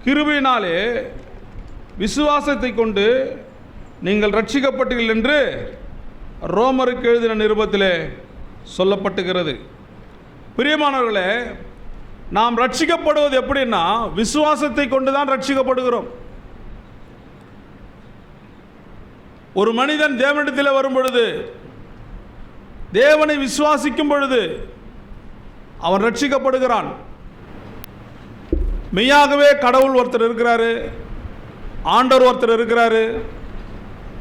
கிருபையினாலே விசுவாசத்தை கொண்டு நீங்கள் ரட்சிக்கப்பட்டீர்கள் என்று ரோமருக்கு எழுதின நிருபத்திலே சொல்லப்பட்டுகிறது. பிரியமானவர்களே, நாம் ரட்சிக்கப்படுவது எப்படின்னா விசுவாசத்தை கொண்டு தான் ரட்சிக்கப்படுகிறோம். ஒரு மனிதன் தேவனிடத்தில் வரும் பொழுது, தேவனை விசுவாசிக்கும் பொழுது அவன் ரட்சிக்கப்படுகிறான். மெய்யாகவே கடவுள் ஒருத்தர் இருக்கிறாரு, ஆண்டவர் ஒருத்தர் இருக்கிறாரு,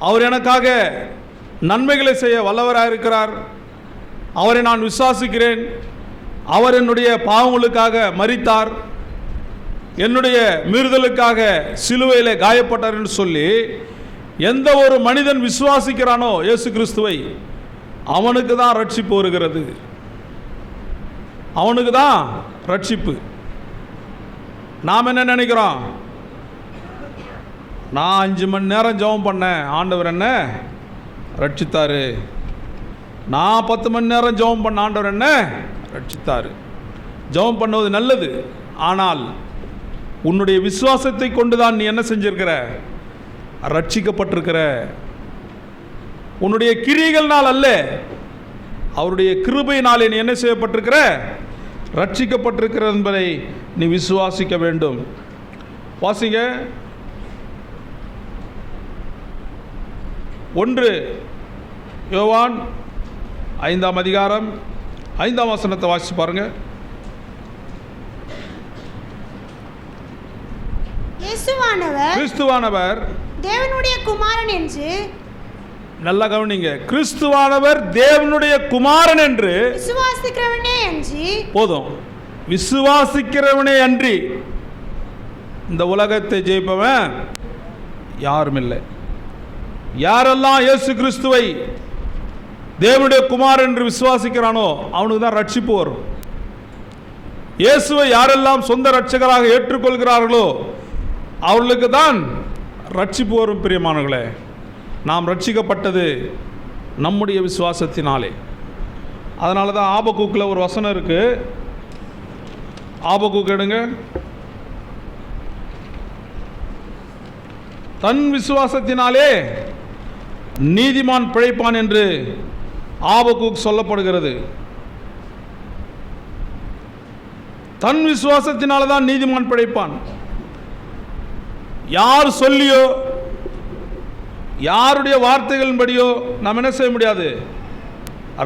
அவர் எனக்காக நன்மைகளை செய்ய வல்லவராக இருக்கிறார், அவரை நான் விசுவாசிக்கிறேன், அவர் என்னுடைய பாவங்களுக்காக மரித்தார், என்னுடைய மீறுதலுக்காக சிலுவையில் காயப்பட்டார் என்று சொல்லி எந்த ஒரு மனிதன் விசுவாசிக்கிறானோ இயேசு கிறிஸ்துவை, அவனுக்கு தான் ரட்சிப்பு வருகிறது. அவனுக்கு தான் ரட்சிப்பு. நாம் என்ன நினைக்கிறோம்? நான் 5 மணி நேரம் ஜெபம் பண்ணேன், ஆண்டவர் என்ன ரட்சித்தார். நான் 10 மணி நேரம் ஜெபம் பண்ண, ஆண்டவர் என்ன ரட்சித்தார். ஜெபம் பண்ணுவது நல்லது, ஆனால் உன்னுடைய விசுவாசத்தை கொண்டு தான் நீ என்ன செஞ்சிருக்கிற? ரட்சிக்கப்பட்டிருக்கிற. உன்னுடைய கிரியைகள்னால் அல்ல, அவருடைய கிருபையினாலே நீ என்ன செய்யப்பட்டிருக்கிற? ரட்சிக்கப்பட்டிருக்கிற என்பதை நீ விசுவாசிக்க வேண்டும். வாசிங்க 1 யோவான் 5ஆம் அதிகாரம் 5ஆம் வசனத்தை வாசிச்சு பாருங்க. கிறிஸ்துவானவர் தேவனுடைய குமாரன் என்று, நல்லா கவனிங்க, கிறிஸ்துவானவர் தேவனுடைய குமாரன் என்று விசுவாசிக்கிறவனே அன்றி, போதும், விசுவாசிக்கிறவனே அன்றி இந்த உலகத்தை ஜெயிப்பவன் யாரும் இல்லை. யாரெல்லாம் இயேசு கிறிஸ்துவை தேவனுடைய குமாரன் என்று விசுவாசிக்கிறானோ அவனுக்கு தான் ரட்சிப்பு வரும். இயேசுவை யாரெல்லாம் சொந்த ரட்சகராக ஏற்றுக்கொள்கிறார்களோ அவர்களுக்கு தான் ரட்சிப்பு வரும். பிரியமானவர்களே, நாம் ரட்சிக்கப்பட்டது நம்முடைய விசுவாசத்தினாலே. அதனால தான் ஆபக்கூக்கில் ஒரு வசனம் இருக்கு. ஆபக்கூக்கு எடுங்க. தன் விசுவாசத்தினாலே நீதிமான் பிழைப்பான் என்று ஆபக்கூக் சொல்லப்படுகிறது. தன் விசுவாசத்தினால தான் நீதிமான் பிழைப்பான். யார் சொல்லியோ யாருடைய வார்த்தைகளின்படியோ நாம் என்ன செய்ய முடியாது?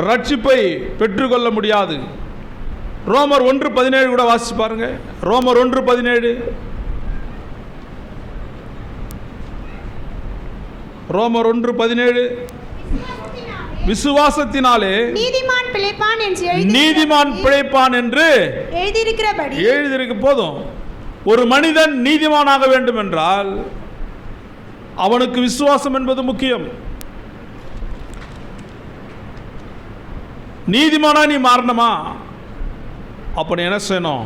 ரட்சிப்பை பெற்றுக்கொள்ள முடியாது. ரோமர் 1:17 கூட வாசிச்சு பாருங்க. ரோமர் 1:17. ரோமர் 1:17. விசுவாசத்தினாலே நீதிமான் பிழைப்பான் என்று எழுதியிருக்க. போதும், ஒரு மனிதன் நீதிமானாக வேண்டும் என்றால் அவனுக்கு விசுவாசம் என்பது முக்கியம். நீதிமானா நீ மாறணுமா? அப்ப என்ன செய்யணும்?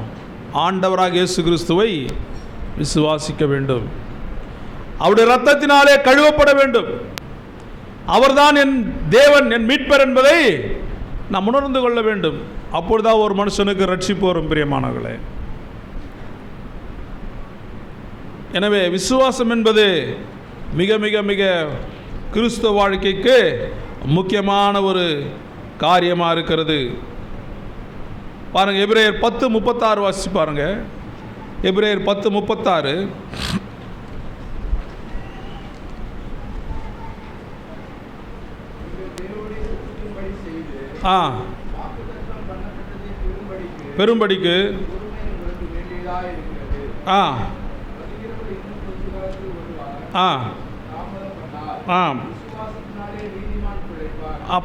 ஆண்டவராக இயேசு கிறிஸ்துவை விசுவாசிக்க வேண்டும். அவருடைய இரத்தத்தினாலே கழுவப்பட வேண்டும். அவர்தான் என் தேவன், என் மீட்பர் என்பதை நாம் உணர்ந்து கொள்ள வேண்டும். அப்பொழுதுதான் ஒரு மனுஷனுக்கு ரட்சிப்பு வரும். பிரியமானவர்களே, எனவே விசுவாசம் என்பது மிக மிக மிக கிறிஸ்தவ வாழ்க்கைக்கு முக்கியமான ஒரு காரியமாக இருக்கிறது. பாருங்க, எபிரேயர் 10:36 வாசிச்சு பாருங்க. எபிரேயர் 10:36. பெரும்படிக்கு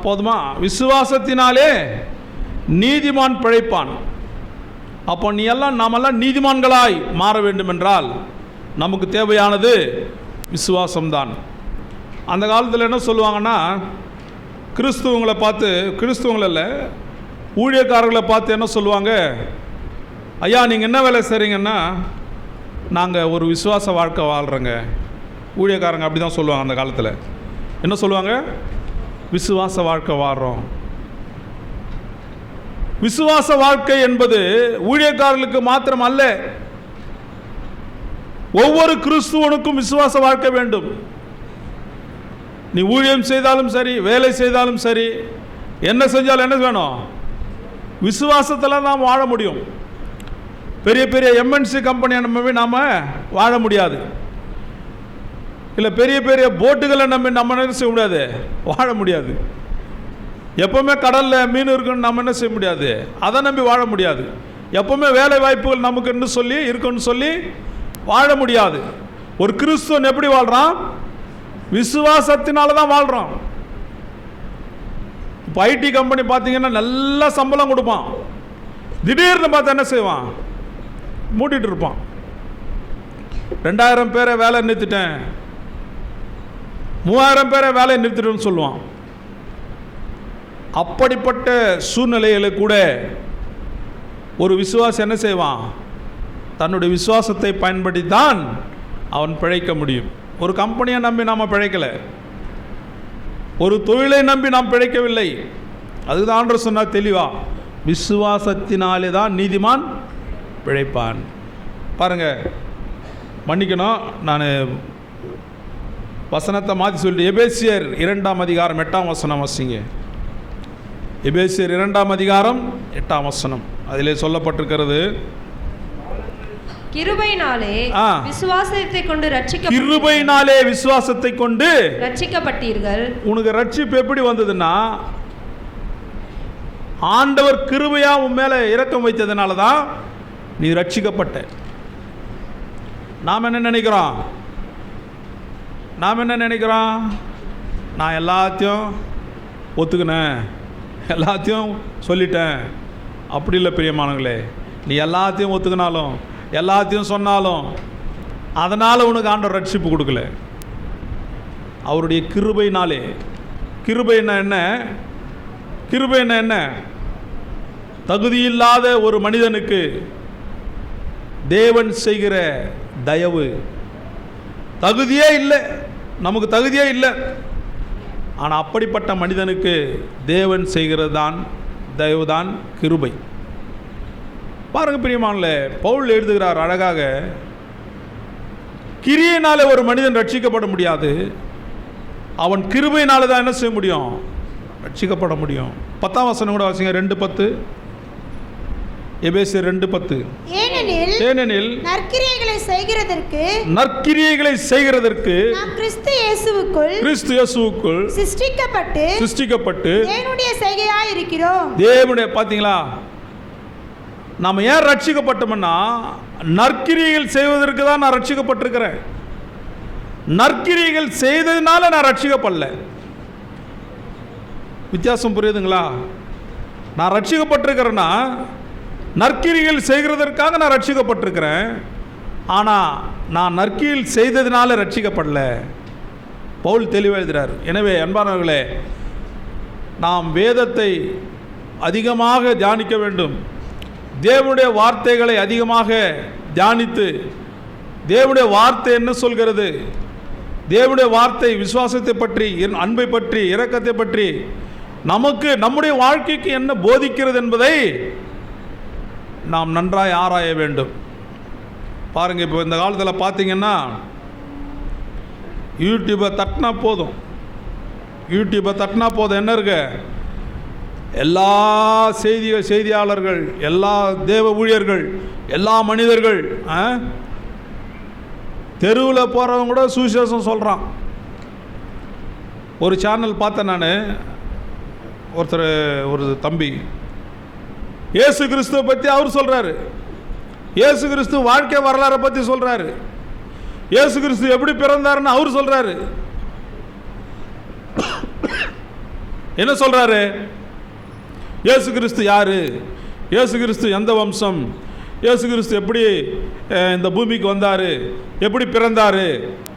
போதுமா? விசுவாசத்தினாலே நீதிமான் பிழைப்பான். அப்போ நாமெல்லாம் நீதிமான்களாய் மாற வேண்டும் என்றால் நமக்கு தேவையானது விசுவாசம்தான். அந்த காலத்தில் என்ன சொல்லுவாங்கன்னா, கிறிஸ்துவங்களை பார்த்து, கிறிஸ்துவங்கள ஊழியக்காரர்களை பார்த்து என்ன சொல்லுவாங்க? ஐயா, நீங்கள் என்ன வேலை செய்கிறீங்கன்னா, நாங்கள் ஒரு விசுவாச வாழ்க்கை வாழ்கிறோங்க. ஊழியக்காரங்க அப்படி தான் சொல்லுவாங்க. அந்த காலத்தில் என்ன சொல்லுவாங்க? விசுவாச வாழ்க்கை வாழ்கிறோம். விசுவாச வாழ்க்கை என்பது ஊழியக்காரர்களுக்கு மாத்திரம் அல்ல, ஒவ்வொரு கிறிஸ்துவனுக்கும் விசுவாச வாழ்க்கை வேண்டும். நீ ஊழியம் செய்தாலும் சரி, வேலை செய்தாலும் சரி, என்ன செஞ்சாலும் என்ன வேணும்? விசுவாசத்தில் நாம் வாழ முடியும். பெரிய பெரிய எம்என்சி கம்பெனியை நம்பி நாம் வாழ முடியாது. இல்லை பெரிய பெரிய போட்டுகளை நம்பி நம்ம என்ன செய்ய முடியாது? வாழ முடியாது. எப்போவுமே கடலில் மீன் இருக்குன்னு நம்ம என்ன செய்ய முடியாது? அதை நம்பி வாழ முடியாது. எப்போவுமே வேலை வாய்ப்புகள் நமக்கு இருக்குன்னு சொல்லி வாழ முடியாது. ஒரு கிறிஸ்துவன் எப்படி வாழ்கிறான்? விசுவாசத்தினால தான் வாழ்கிறான். இப்போ ஐடி கம்பெனி பார்த்தீங்கன்னா நல்ல சம்பளம் கொடுப்பான். திடீர்னு பார்த்தா என்ன செய்வான்? மூடிட்டு இருப்பான். 2000 பேரை வேலை நிறுத்திட்டேன், 3000 பேரை வேலையை நிறுத்திட்டேன்னு சொல்லுவான். அப்படிப்பட்ட சூழ்நிலைகளை கூட ஒரு விசுவாசி என்ன செய்வான்? தன்னுடைய விசுவாசத்தை பயன்படுத்தி தான் அவன் பிழைக்க முடியும். ஒரு கம்பெனியை நம்பி நாம் பிழைக்கலை, ஒரு தொழிலை நம்பி நாம் பிழைக்கவில்லை. அதுதான் ஆண்டவர் சொன்னார் தெளிவா, விசுவாசத்தினாலே தான் நீதிமான் பிழைப்பான். பாருங்க, மன்னிக்கணும், நான் வசனத்தை மாற்றி சொல்லிட்டு எபேசியர் 2ஆம் அதிகாரம் 8ஆம் வசனம் வாசிங்க. எபேசியர் 2ஆம் அதிகாரம் 8ஆம் வசனம். அதிலே சொல்லப்பட்டிருக்கிறது, கிருபையினாலே விசுவாசத்தை கொண்டு கிருபையினாலே விசுவாசத்தை கொண்டு ரட்சிக்கப்பட்டீர்கள். உனக்கு ரட்சிப்பு எப்படி வந்ததுன்னா, ஆண்டவர் கிருபையா உன் மேல இரக்கம் வைத்ததுனால தான் நீ ரட்சிக்கப்பட்ட. நாம் என்ன நினைக்கிறோம்? நான் எல்லாத்தையும் ஒத்துக்கினேன், எல்லாத்தையும் சொல்லிட்டேன். அப்படி இல்லை பிரியமானங்களே. நீ எல்லாத்தையும் ஒத்துக்கினாலும் எல்லாத்தையும் சொன்னாலும் அதனால் உனக்கு ஆண்டவர் ரட்சிப்பு கொடுக்கல. அவருடைய கிருபையினாலே. கிருபைன்னா என்ன? கிருபைன்னா என்ன? தகுதியில்லாத ஒரு மனிதனுக்கு தேவன் செய்கிற தயவு. தகுதியே இல்லை, நமக்கு தகுதியே இல்லை. ஆனால் அப்படிப்பட்ட மனிதனுக்கு தேவன் செய்கிறது தான் தயவுதான் கிருபை. பாருங்க பிரியமானே, பவுல் எழுதுகிறார் அழகாக, கிரியையினாலே ஒரு மனிதன் ரட்சிக்கப்பட முடியாது, அவன் கிருபையினால தான் என்ன செய்ய முடியும்? ரட்சிக்கப்பட முடியும். 10ஆம் வசனம் கூட வாசிங்க, 2:10. எபேசியர் 2:10. ஏனெனில் நற்கிரியைகளை செய்கிறதற்கு நாம் கிறிஸ்து இயேசுவுக்குள் சிருஷ்டிக்கப்பட்டு தேவனுடைய செய்கையாய் இருக்கிறோம். தேவனுடைய, பாத்தீங்களா, நாம் ஏன் ரட்சிக்கப்பட்டோம்னா நற்கிரியைகள் செய்வதற்கு தான் நான் ரட்சிக்கப்பட்டிருக்கிறேன். நற்கிரியைகள் செய்ததுனால நான் ரட்சிக்கப்படல. வித்தியாசம் புரியுதுங்களா? நான் ரட்சிக்கப்பட்டிருக்கிறேன்னா நற்கிரியைகள் செய்கிறதற்காக நான் ரட்சிக்கப்பட்டிருக்கிறேன். ஆனால் நான் நற்கிரியைகள் செய்ததுனால ரட்சிக்கப்படல. பவுல் தெளிவாக எழுதுகிறார். எனவே அன்பானவர்களே, நாம் வேதத்தை அதிகமாக தியானிக்க வேண்டும். தேவனுடைய வார்த்தைகளை அதிகமாக தியானித்து, தேவனுடைய வார்த்தை என்ன சொல்கிறது, தேவனுடைய வார்த்தை விசுவாசத்தை பற்றி, அன்பை பற்றி, இரக்கத்தை பற்றி நமக்கு நம்முடைய வாழ்க்கைக்கு என்ன போதிக்கிறது என்பதை நாம் நன்றாய் ஆராய வேண்டும். பாருங்க, இப்போ இந்த காலத்தில் பார்த்தீங்கன்னா யூடியூப்பை தட்டினா போதும், என்ன இருக்கு? எல்லா செய்தியாளர்கள், எல்லா தேவ ஊழியர்கள், எல்லா மனிதர்கள், தெருவில் போகிறவங்க கூட சுவிசேஷம் சொல்கிறான். ஒரு சேனல் பார்த்தேன் நான், ஒரு தம்பி இயேசு கிறிஸ்துவை பற்றி அவர் சொல்கிறாரு. இயேசு கிறிஸ்து வாழ்க்கை வரலாறை பற்றி சொல்கிறாரு. இயேசு கிறிஸ்து எப்படி பிறந்தாருன்னு அவர் சொல்கிறாரு. என்ன சொல்கிறாரு? இயேசு கிறிஸ்து யாரு, இயேசு கிறிஸ்து எந்த வம்சம், இயேசு கிறிஸ்து எப்படி இந்த பூமிக்கு வந்தார், எப்படி பிறந்தார்,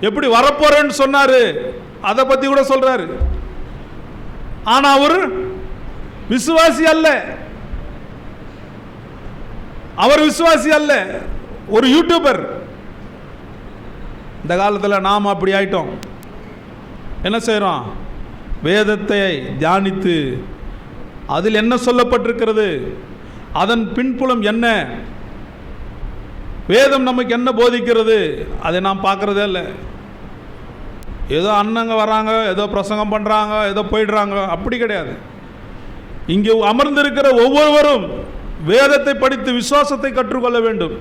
எப்படி வரப்போறேன்னு சொன்னார், அதை பற்றி கூட சொல்கிறாரு. ஆனால் அவர் விசுவாசி அல்ல. அவர் விசுவாசி அல்ல, ஒரு யூடியூபர். இந்த காலத்தில் நாம் அப்படி ஆயிட்டோம். என்ன செய்கிறோம்? வேதத்தை தியானித்து அதில் என்ன சொல்லப்பட்டிருக்கிறது, அதன் பின்புலம் என்ன, வேதம் நமக்கு என்ன போதிக்கிறது அதை நாம் பார்க்குறதே இல்லை. ஏதோ அண்ணங்க வராங்க, ஏதோ பிரசங்கம் பண்ணுறாங்க, ஏதோ போயிடுறாங்க, அப்படி கிடையாது. இங்கே அமர்ந்திருக்கிற ஒவ்வொருவரும் வேதத்தை படித்து விசுவாசத்தை கற்றுக்கொள்ள வேண்டும்.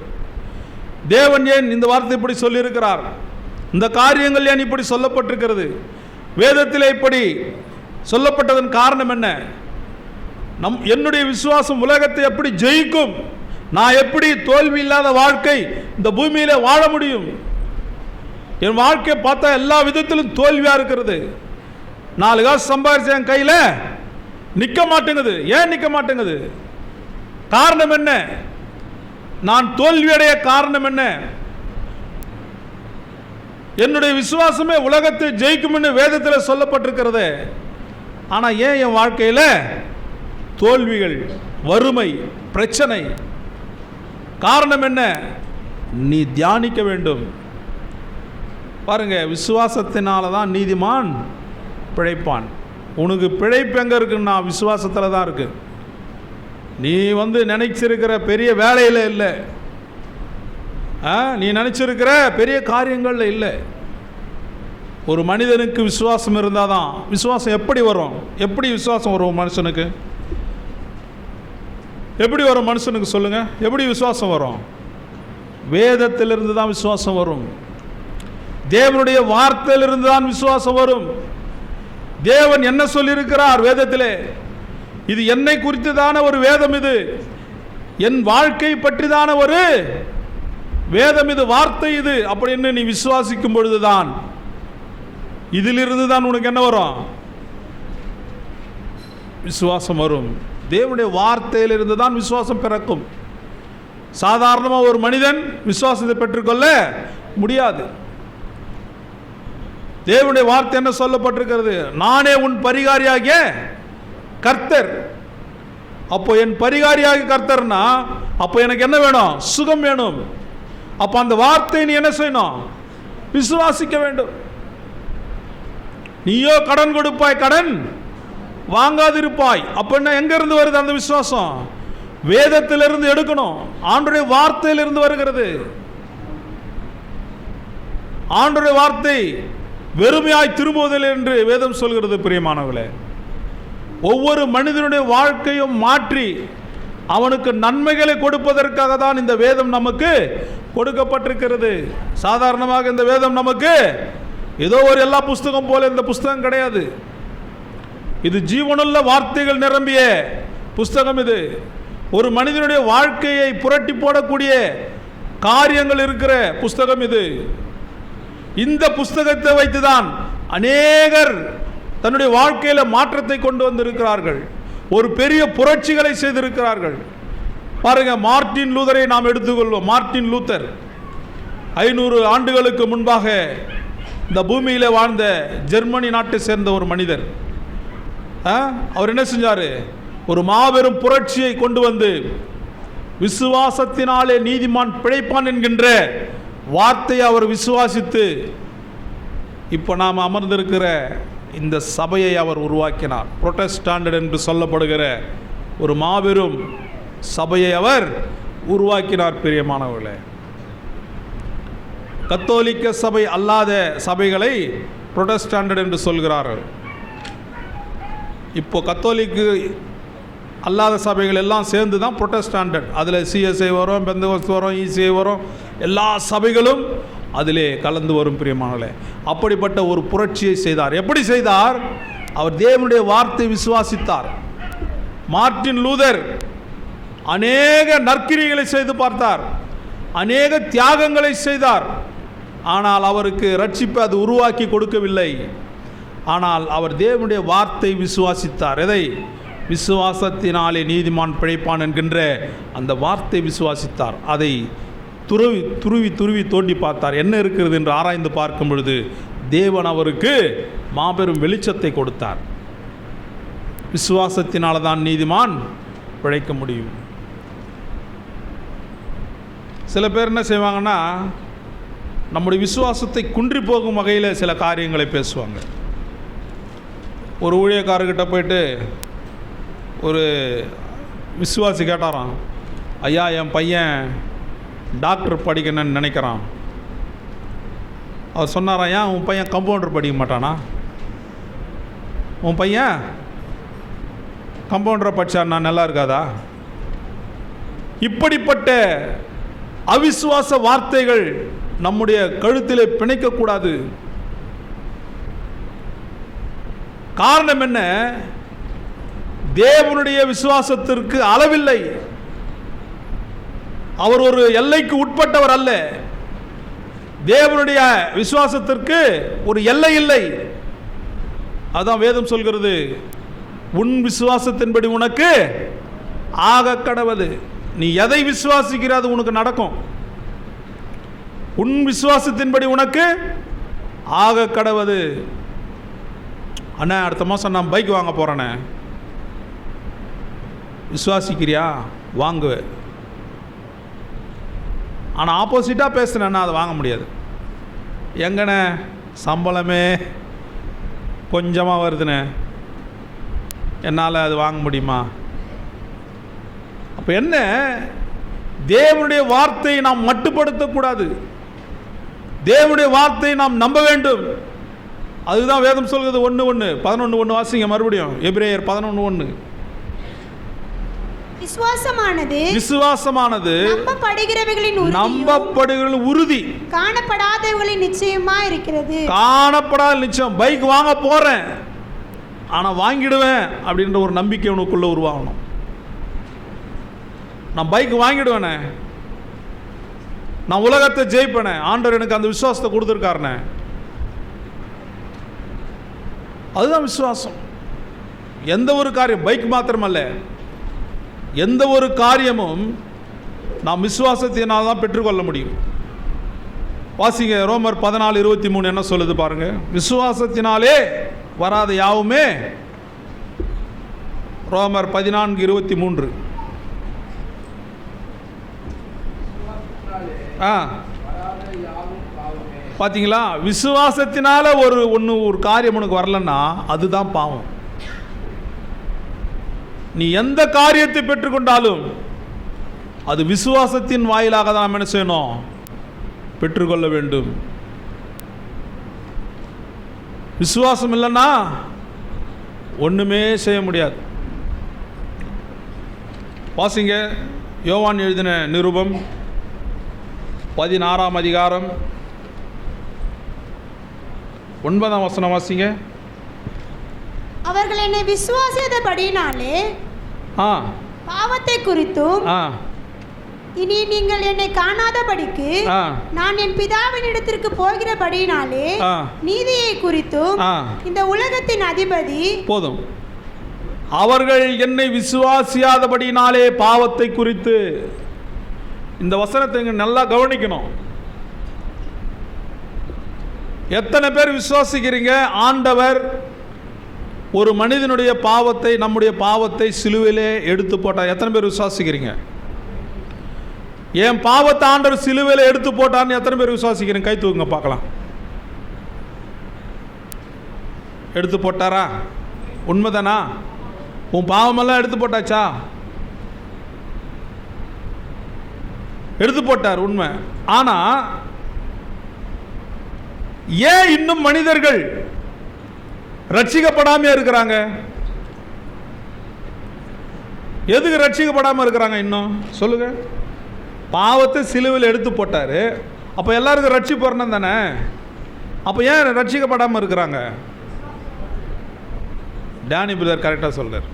தேவன் ஏன் இந்த வார்த்தை இப்படி சொல்லியிருக்கிறார், இந்த காரியங்கள் ஏன் இப்படி சொல்லப்பட்டிருக்கிறது, வேதத்தில் இப்படி சொல்லப்பட்டதன் காரணம் என்ன, என்னுடைய விசுவாசம் உலகத்தை எப்படி ஜெயிக்கும், நான் எப்படி தோல்வி இல்லாத வாழ்க்கை இந்த பூமியில வாழ முடியும். என் வாழ்க்கையை பார்த்தா எல்லா விதத்திலும் தோல்வியா இருக்கிறது. 4 காசு சம்பாதிச்ச என் கையில் நிற்க மாட்டேங்குது. ஏன் நிற்க மாட்டேங்குது? காரணம் என்ன? நான் தோல்வியடைய காரணம் என்ன? என்னுடைய விசுவாசமே உலகத்தை ஜெயிக்கும் வேதத்தில் சொல்லப்பட்டிருக்கிறது. ஆனால் ஏன் என் வாழ்க்கையில் தோல்விகள், வறுமை, பிரச்சனை? காரணம் என்ன? நீ தியானிக்க வேண்டும். பாருங்க, விசுவாசத்தினால தான் நீதிமான் பிழைப்பான். உனக்கு பிழைப்பு எங்கே இருக்குன்னா விசுவாசத்தில் தான் இருக்கு. நீ நினைச்சிருக்கிற பெரிய வேலையில் இல்லை, நீ நினைச்சிருக்கிற பெரிய காரியங்களில் இல்லை. ஒரு மனிதனுக்கு விசுவாசம் இருந்தால் தான். விசுவாசம் எப்படி வரும்? எப்படி விசுவாசம் வரும் மனுஷனுக்கு? எப்படி வரும் மனுஷனுக்கு சொல்லுங்க? எப்படி விசுவாசம் வரும்? வேதத்திலிருந்து தான் விசுவாசம் வரும். தேவனுடைய வார்த்தையிலிருந்து தான் விசுவாசம் வரும். தேவன் என்ன சொல்லியிருக்கிறார் வேதத்திலே? இது என்னை குறித்துதான ஒரு வேதம், இது என் வாழ்க்கை பற்றிதான ஒரு வேதம், இது வார்த்தை இது அப்படின்னு நீ விசுவாசிக்கும் பொழுதுதான், இதிலிருந்து தான் உனக்கு என்ன வரும்? விசுவாசம் வரும். தேவனுடைய வார்த்தையிலிருந்து தான் விசுவாசம் பிறக்கும். சாதாரணமாக ஒரு மனிதன் விசுவாசத்தை பெற்றுக்கொள்ள முடியாது. தேவனுடைய வார்த்தை என்ன சொல்லப்பட்டிருக்கிறது? நானே உன் பரிகாரியாகிய கர்த்தர். அப்போ என் பரிகாரியாகிய கர்த்தர்னா அப்போ எனக்கு என்ன வேணும்? சுகம் வேணும். அப்போ அந்த வார்த்தை நீ என்ன செய்யணும்? விசுவாசிக்க வேண்டும். நீயோ கடன் கொடுப்பாய், கடன் வாங்காதிருப்பாய். அப்படின்னா எங்க இருந்து வருது அந்த விசுவாசம்? வேதத்திலிருந்து எடுக்கணும். ஆண்டவருடைய வார்த்தையிலிருந்து வருகிறது. ஆண்டவருடைய வார்த்தை வெறுமையாய் திரும்புவதில்லை என்று வேதம் சொல்கிறது. பிரியமானவர்களே, ஒவ்வொரு மனிதனுடைய வாழ்க்கையும் மாற்றி அவனுக்கு நன்மைகளை கொடுப்பதற்காக தான் இந்த வேதம் நமக்கு கொடுக்கப்பட்டிருக்கிறது. சாதாரணமாக இந்த வேதம் நமக்கு ஏதோ ஒரு எல்லா புஸ்தகம் போல இந்த புஸ்தகம் கிடையாது. இது ஜீவனுள்ள வார்த்தைகள் நிரம்பிய புஸ்தகம். இது ஒரு மனிதனுடைய வாழ்க்கையை புரட்டி போடக்கூடிய காரியங்கள் இருக்கிற புஸ்தகம் இது. இந்த புஸ்தகத்தை வைத்துதான் அநேகர் தன்னுடைய வாழ்க்கையில் மாற்றத்தை கொண்டு வந்திருக்கிறார்கள். ஒரு பெரிய புரட்சிகளை செய்திருக்கிறார்கள். பாருங்க, மார்ட்டின் லூதரை நாம் எடுத்துக்கொள்வோம். மார்ட்டின் லூத்தர் 500 ஆண்டுகளுக்கு முன்பாக இந்த பூமியில் வாழ்ந்த ஜெர்மனி நாட்டை சேர்ந்த ஒரு மனிதர். அவர் என்ன செஞ்சார்? ஒரு மாபெரும் புரட்சியை கொண்டு வந்து விசுவாசத்தினாலே நீதிமான் பிழைப்பான் என்கின்ற வார்த்தையை அவர் விசுவாசித்து இப்போ நாம் அமர்ந்திருக்கிற இந்த சபையை அவர் உருவாக்கினார். புரோட்டஸ்டாண்ட் என்று சொல்லப்படுகிற ஒரு மாபெரும் சபையை அவர் உருவாக்கினார். பிரியமானவர்களே, கத்தோலிக்க சபை அல்லாத சபைகளை புரோட்டஸ்டாண்ட் என்று சொல்கிறார்கள். இப்போ கத்தோலிக்கு அல்லாத சபைகள் எல்லாம் சேர்ந்து தான் புரோட்டஸ்டாண்ட். அதில் சிஎஸ்ஐ வரும், பெந்தகோஸ்து வரும், இசிஐ வரும், எல்லா சபைகளும் அதிலே கலந்து வரும். பிரியமானவர்களே, அப்படிப்பட்ட ஒரு புரட்சியை செய்தார். எப்படி செய்தார்? அவர் தேவனுடைய வார்த்தை விசுவாசித்தார். மார்ட்டின் லூதர் அநேக நற்கிரிகளை செய்து பார்த்தார், அநேக தியாகங்களை செய்தார். ஆனால் அவருக்கு ரட்சிப்பை அது உருவாக்கி கொடுக்கவில்லை. ஆனால் அவர் தேவனுடைய வார்த்தை விசுவாசித்தார். எதை? விசுவாசத்தினாலே நீதிமான் பிழைப்பான் என்கின்ற அந்த வார்த்தை விசுவாசித்தார். அதை துருவி துருவி துருவி தோண்டி பார்த்தார். என்ன இருக்கிறது என்று ஆராய்ந்து பார்க்கும் பொழுது தேவன் அவருக்கு மாபெரும் வெளிச்சத்தை கொடுத்தார். விசுவாசத்தினால தான் நீதிமான் பிழைக்க முடியும். சில பேர் என்ன செய்வாங்கன்னா, நம்முடைய விசுவாசத்தை குன்றி போகும் வகையில் சில காரியங்களை பேசுவாங்க. ஒரு ஊழியக்காரர்கிட்ட போயிட்டு ஒரு விசுவாசி கேட்டாராம், ஐயா, என் பையன் டாக்டர் படிக்கணும்னு நினைக்கிறான். அவர் சொன்னாரா, ஏன் உன் பையன் கம்பவுண்டர் படிக்க மாட்டானா? உன் பையன் கம்பவுண்டரை படித்தான்னா நல்லா இருக்காதா? இப்படிப்பட்ட அவிசுவாச வார்த்தைகள் நம்முடைய கழுத்திலே பிணைக்கக்கூடாது. காரணம் என்ன? தேவனுடைய விசுவாசத்திற்கு அளவில்லை. அவர் ஒரு எல்லைக்கு உட்பட்டவர் அல்ல. தேவனுடைய விசுவாசத்திற்கு ஒரு எல்லை இல்லை. அதான் வேதம் சொல்கிறது, உன் விசுவாசத்தின்படி உனக்கு ஆக கடவது. நீ எதை விசுவாசிக்கிற அது உனக்கு நடக்கும். உன் விசுவாசத்தின்படி உனக்கு ஆக கடவது. அண்ணா, அடுத்த மாதம் நான் பைக் வாங்க போகிறேண்ணே, விசுவாசிக்கிறியா? வாங்கு. ஆனால் ஆப்போசிட்டாக பேசுனேன்னா அதை வாங்க முடியாது. எங்கண்ணே சம்பளமே கொஞ்சமாக வருதுண்ணே, என்னால் அது வாங்க முடியுமா? அப்போ என்ன? தேவனுடைய வார்த்தையை நாம் மட்டுப்படுத்தக்கூடாது. தேவனுடைய வார்த்தையை நாம் நம்ப வேண்டும். அதுதான் வேதம் சொல்கிறது. 1:11 வாசிங்க மறுபடியும். எபிரேயர் 11:1. விசுவாசமானது நம்பப்படுகிறவர்களின் உறுதி, காணப்படாதவர்களின் நிச்சயமா இருக்கிறது. காணப்படாத நிச்சயம். பைக் வாங்க போறேன், ஆனா வாங்கிடுவேன் அப்படின்ற ஒரு நம்பிக்கை உனக்குள்ள உருவாகணும். நான் பைக் வாங்கிடுவேனே, நான் உலகத்தை ஜெயிப்பேனே, ஆண்டவர் எனக்கு அந்த விசுவாசத்தை கொடுத்துருக்காருனே, அதுதான் விசுவாசம். எந்த ஒரு காரியம், பைக் மாத்திரமல்ல, எந்த ஒரு காரியமும் நாம் விசுவாசத்தினால் தான் பெற்றுக்கொள்ள முடியும். வாசிங்க ரோமர் 14:23 என்ன சொல்லுது பாருங்க. விசுவாசத்தினாலே வராத யாவுமே. ரோமர் 14:23. பார்த்தீங்களா? விசுவாசத்தினால ஒரு காரியம் உனக்கு வரலன்னா அதுதான் பாவம். நீ எந்த காரியத்தை பெற்றுக்கொண்டாலும் அது விசுவாசத்தின் வாயிலாக தான் என்ன செய்யணும்? பெற்றுக்கொள்ள வேண்டும். விசுவாசம் இல்லைன்னா ஒன்றுமே செய்ய முடியாது. வாசிங்க யோவான் எழுதின நிருபம் 16ஆம் அதிகாரம் 9ஆம் வசனம் வாசிங்க. அவர்கள் என்னை விசுவாசித்தபடியினாலே பாவத்தை குறித்தும் இனி நீங்கள் என்னை காணாதபடிக்கு நான் என் பிதாவின் இடத்திற்கு போகிறபடியினாலே நீதியை குறித்தும் இந்த உலகத்தின் அதிபதி. போதும். அவர்கள் என்னை விசுவாசியாதபடியினாலே பாவத்தை குறித்து. இந்த வசனத்தை நல்லா கவனிக்கணும். எத்தனை பேர் விசுவாசிக்கிறீங்க ஆண்டவர் ஒரு மனிதனுடைய பாவத்தை, நம்முடைய பாவத்தை சிலுவையிலே எடுத்து போட்டார்? எத்தனை பேர் விசுவாசிக்கிறீங்க? என் பாவத்தை ஆண்டவர் சிலுவையிலே எடுத்து போட்டார்னு எத்தனை பேர் விசுவாசிக்கிறீங்க? கை தூக்குங்க பார்க்கலாம். எடுத்து போட்டாரா? உண்மைதானா? உன் பாவமெல்லாம் எடுத்து போட்டாச்சா? எடுத்து போட்டார், உண்மை. ஆனா ஏன் இன்னும் மனிதர்கள் ரட்சிக்கப்படாம இருக்கிறாங்க? எதுக்கு ரட்சிக்கப்படாம இருக்கிறாங்க இன்னும்? சொல்லுங்க. பாவத்தை சிலுவையில் எடுத்து போட்டாரு, அப்ப எல்லாருக்கும் ரட்சிப்பு வரணும் தானே? அப்ப ஏன் ரட்சிக்கப்படாம இருக்கிறாங்க? டேனி பிரதர் கரெக்டாக சொல்றார்.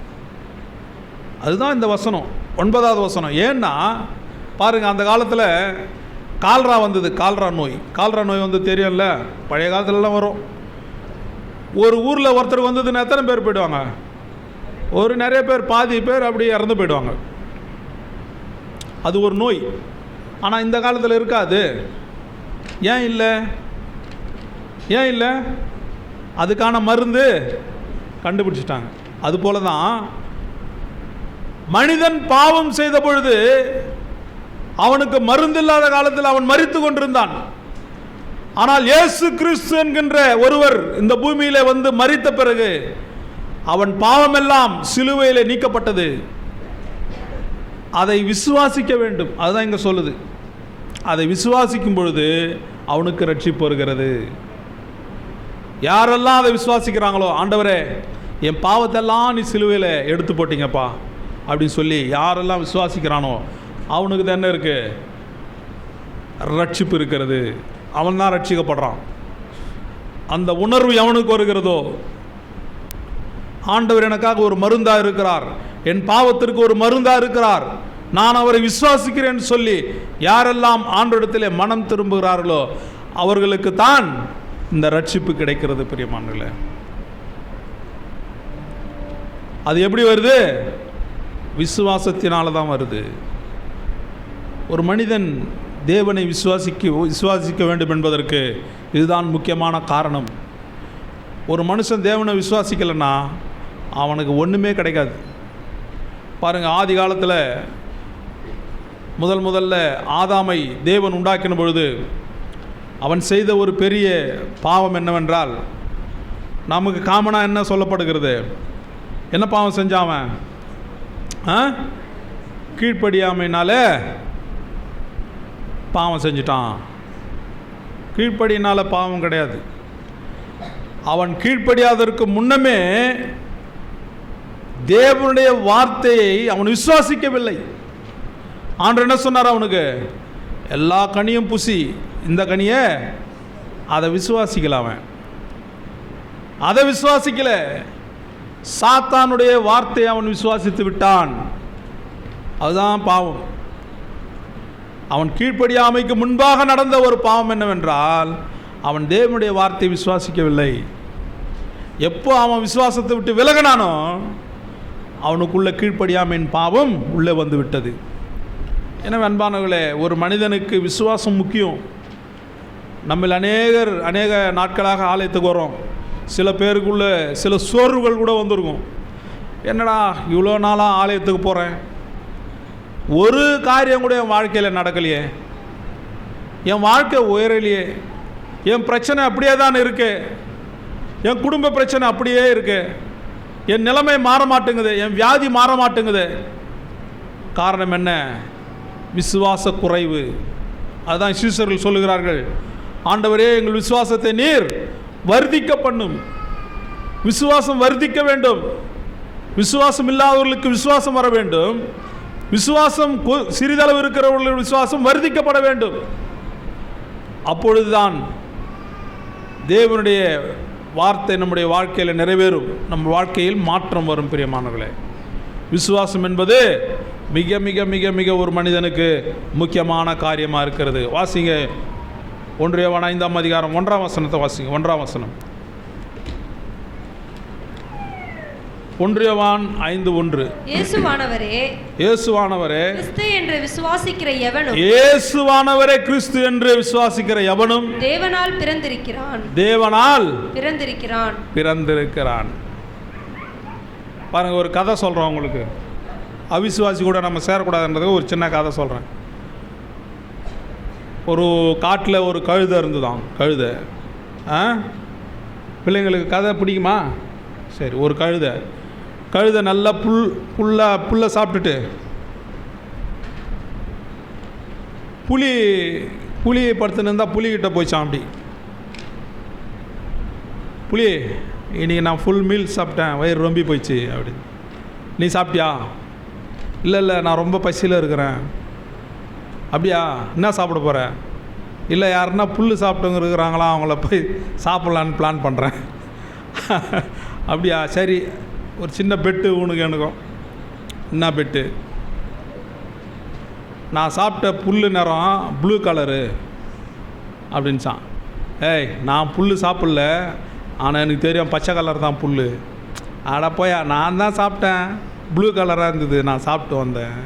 அதுதான் இந்த வசனம், 9வது வசனம். ஏன்னா பாருங்க, அந்த காலத்தில் கால்ரா வந்தது. கால்ரா நோய் வந்து தெரியும்ல, பழைய காலத்துலலாம் வரும். ஒரு ஊரில் ஒருத்தர் வந்ததுன்னா எத்தனை பேர் போயிடுவாங்க? நிறைய பேர், பாதி பேர் அப்படி இறந்து போயிடுவாங்க. அது ஒரு நோய். ஆனால் இந்த காலத்தில் இருக்காது. ஏன் இல்லை? அதுக்கான மருந்து கண்டுபிடிச்சிட்டாங்க. அதுபோல தான் மனிதன் பாவம் செய்த பொழுது அவனுக்கு மருந்து இல்லாத காலத்தில் அவன் மரித்து கொண்டிருந்தான். ஆனால் இயேசு கிறிஸ்து என்கின்ற ஒருவர் இந்த பூமியிலே வந்து மரித்த பிறகு அவன் பாவமெல்லாம் சிலுவையிலே நீக்கப்பட்டது. அதை விசுவாசிக்க வேண்டும். அதுதான் இங்க சொல்லுது. அதை விசுவாசிக்கும் பொழுது அவனுக்கு ரட்சிப்பு வருகிறது. யாரெல்லாம் அதை விசுவாசிக்கிறாங்களோ, ஆண்டவரே என் பாவத்தெல்லாம் நீ சிலுவையில் எடுத்து போட்டீங்கப்பா அப்படின்னு சொல்லி யாரெல்லாம் விசுவாசிக்கிறானோ அவனுக்கு தான் என்ன இருக்குது? ரட்சிப்பு இருக்கிறது. அவன் தான் ரட்சிக்கப்படுறான். அந்த உணர்வு எவனுக்கு வருகிறதோ, ஆண்டவர் எனக்காக ஒரு மருந்தாக இருக்கிறார், என் பாவத்திற்கு ஒரு மருந்தாக இருக்கிறார், நான் அவரை விசுவாசிக்கிறேன் சொல்லி யாரெல்லாம் ஆண்டவரிடத்திலே மனம் திரும்புகிறார்களோ அவர்களுக்கு தான் இந்த ரட்சிப்பு கிடைக்கிறது. பிரியமானவர்களே, அது எப்படி வருது? விசுவாசத்தினால தான் வருது. ஒரு மனிதன் தேவனை விசுவாசிக்க வேண்டும் என்பதற்கு இதுதான் முக்கியமான காரணம். ஒரு மனுஷன் தேவனை விசுவாசிக்கலைன்னா அவனுக்கு ஒன்றுமே கிடைக்காது. பாருங்கள், ஆதி காலத்தில் முதல்ல ஆதாமை தேவன் உண்டாக்கின பொழுது அவன் செய்த ஒரு பெரிய பாவம் என்னவென்றால், நமக்கு காமனாக என்ன சொல்லப்படுகிறது? என்ன பாவம் செஞ்சாவன்? கீழ்ப்படியாமைனால பாவம் செஞ்சிட்டான். கீழ்ப்படியினால் பாவம் கிடையாது. அவன் கீழ்ப்படியாததற்கு முன்னமே தேவனுடைய வார்த்தையை அவன் விசுவாசிக்கவில்லை. ஆண்டவர் என்ன சொன்னார் அவனுக்கு? எல்லா கனியும் புசி, இந்த கனியை அதை விசுவாசிக்கல. அவன் அதை விசுவாசிக்கல. சாத்தானுடைய வார்த்தையை அவன் விசுவாசித்து விட்டான். அதுதான் பாவம். அவன் கீழ்ப்படியாமைக்கு முன்பாக நடந்த ஒரு பாவம் என்னவென்றால், அவன் தேவனுடைய வார்த்தையை விசுவாசிக்கவில்லை. எப்போ அவன் விசுவாசத்தை விட்டு விலகினானோ அவனுக்குள்ள கீழ்ப்படியாமையின் பாவம் உள்ளே வந்து விட்டது. எனவே அன்பானவர்களே, ஒரு மனிதனுக்கு விசுவாசம் முக்கியம். நம்மில் அநேக நாட்களாக ஆலயத்துக்கு வரோம். சில பேருக்குள்ள சில சோர்வுகள் கூட வந்திருக்கும். என்னடா இவ்வளோ நாளாக ஆலயத்துக்கு போகிறேன், ஒரு காரியம் கூட என் வாழ்க்கையில் நடக்கலையே, என் வாழ்க்கை உயரலையே, என் பிரச்சனை அப்படியே தான் இருக்கு, என் குடும்ப பிரச்சனை அப்படியே இருக்கு, என் நிலைமை மாற மாட்டேங்குது, என் வியாதி மாற மாட்டேங்குது. காரணம் என்ன? விசுவாச குறைவு. அதுதான் சீஷர்கள் சொல்லுகிறார்கள், ஆண்டவரே எங்கள் விசுவாசத்தை நீர் வர்த்திக்க பண்ணும். விசுவாசம் வர்த்திக்க வேண்டும். விசுவாசம் இல்லாதவர்களுக்கு விசுவாசம் வர வேண்டும். விசுவாசம் சிறிதளவு இருக்கிறவர்களுடைய விசுவாசம் வர்த்திக்கப்பட வேண்டும். அப்பொழுதுதான் தேவனுடைய வார்த்தை நம்முடைய வாழ்க்கையில் நிறைவேறும், நம்ம வாழ்க்கையில் மாற்றம் வரும். பிரியமானவர்களே, விசுவாசம் என்பது மிக மிக மிக மிக ஒரு மனிதனுக்கு முக்கியமான காரியமாக இருக்கிறது. வாசிங்க 1 யோவான் 5ஆம் அதிகாரம் 1ஆம் வசனத்தை வாசிங்க. 1ஆம் வசனம் 1 யோவான் 5:1. இயேசுவானவரே கிறிஸ்து என்று விசுவாசிக்கிற எவனும், இயேசுவானவரே கிறிஸ்து என்று விசுவாசிக்கிற எவனும் தேவனால் பிறந்திருக்கிறான். பாருங்க, ஒரு கதை சொல்கிறோம் உங்களுக்கு. அவிசுவாசி கூட நம்ம சேரக்கூடாதுன்றதுக்கு ஒரு சின்ன கதை சொல்கிறேன். ஒரு காட்டில் ஒரு கழுதை இருந்துதான். பிள்ளைங்களுக்கு கதை பிடிக்குமா? சரி, ஒரு கழுதை நல்லா புல்லை சாப்பிட்டுட்டு புலி படுத்துன்னு இருந்தால் புலிகிட்ட போய்ச்சான். அப்படி, புலி இன்றைக்கி நான் ஃபுல் மீல் சாப்பிட்டேன், வயிறு ரொம்பி போயிடுச்சு அப்படி. நீ சாப்பிட்டியா? இல்லை நான் ரொம்ப பசியில் இருக்கிறேன். அப்படியா, என்ன சாப்பிட போகிற? இல்லை, யாருன்னா புல் சாப்பிட்டவங்க இருக்கிறாங்களா, அவங்கள போய் சாப்பிட்லான்னு பிளான் பண்ணுறேன். அப்படியா, சரி, ஒரு சின்ன பெட்டு உனக்கு எனக்கும். என்ன பெட்டு? நான் சாப்பிட்ட புல் நிறம் ப்ளூ கலரு அப்படின்ச்சான். ஏய், நான் புல் சாப்பிடல, ஆனால் எனக்கு தெரியும் பச்சை கலர் தான் புல். அட போயா, நான் தான் சாப்பிட்டேன், ப்ளூ கலராக இருந்தது, நான் சாப்பிட்டு வந்தேன்.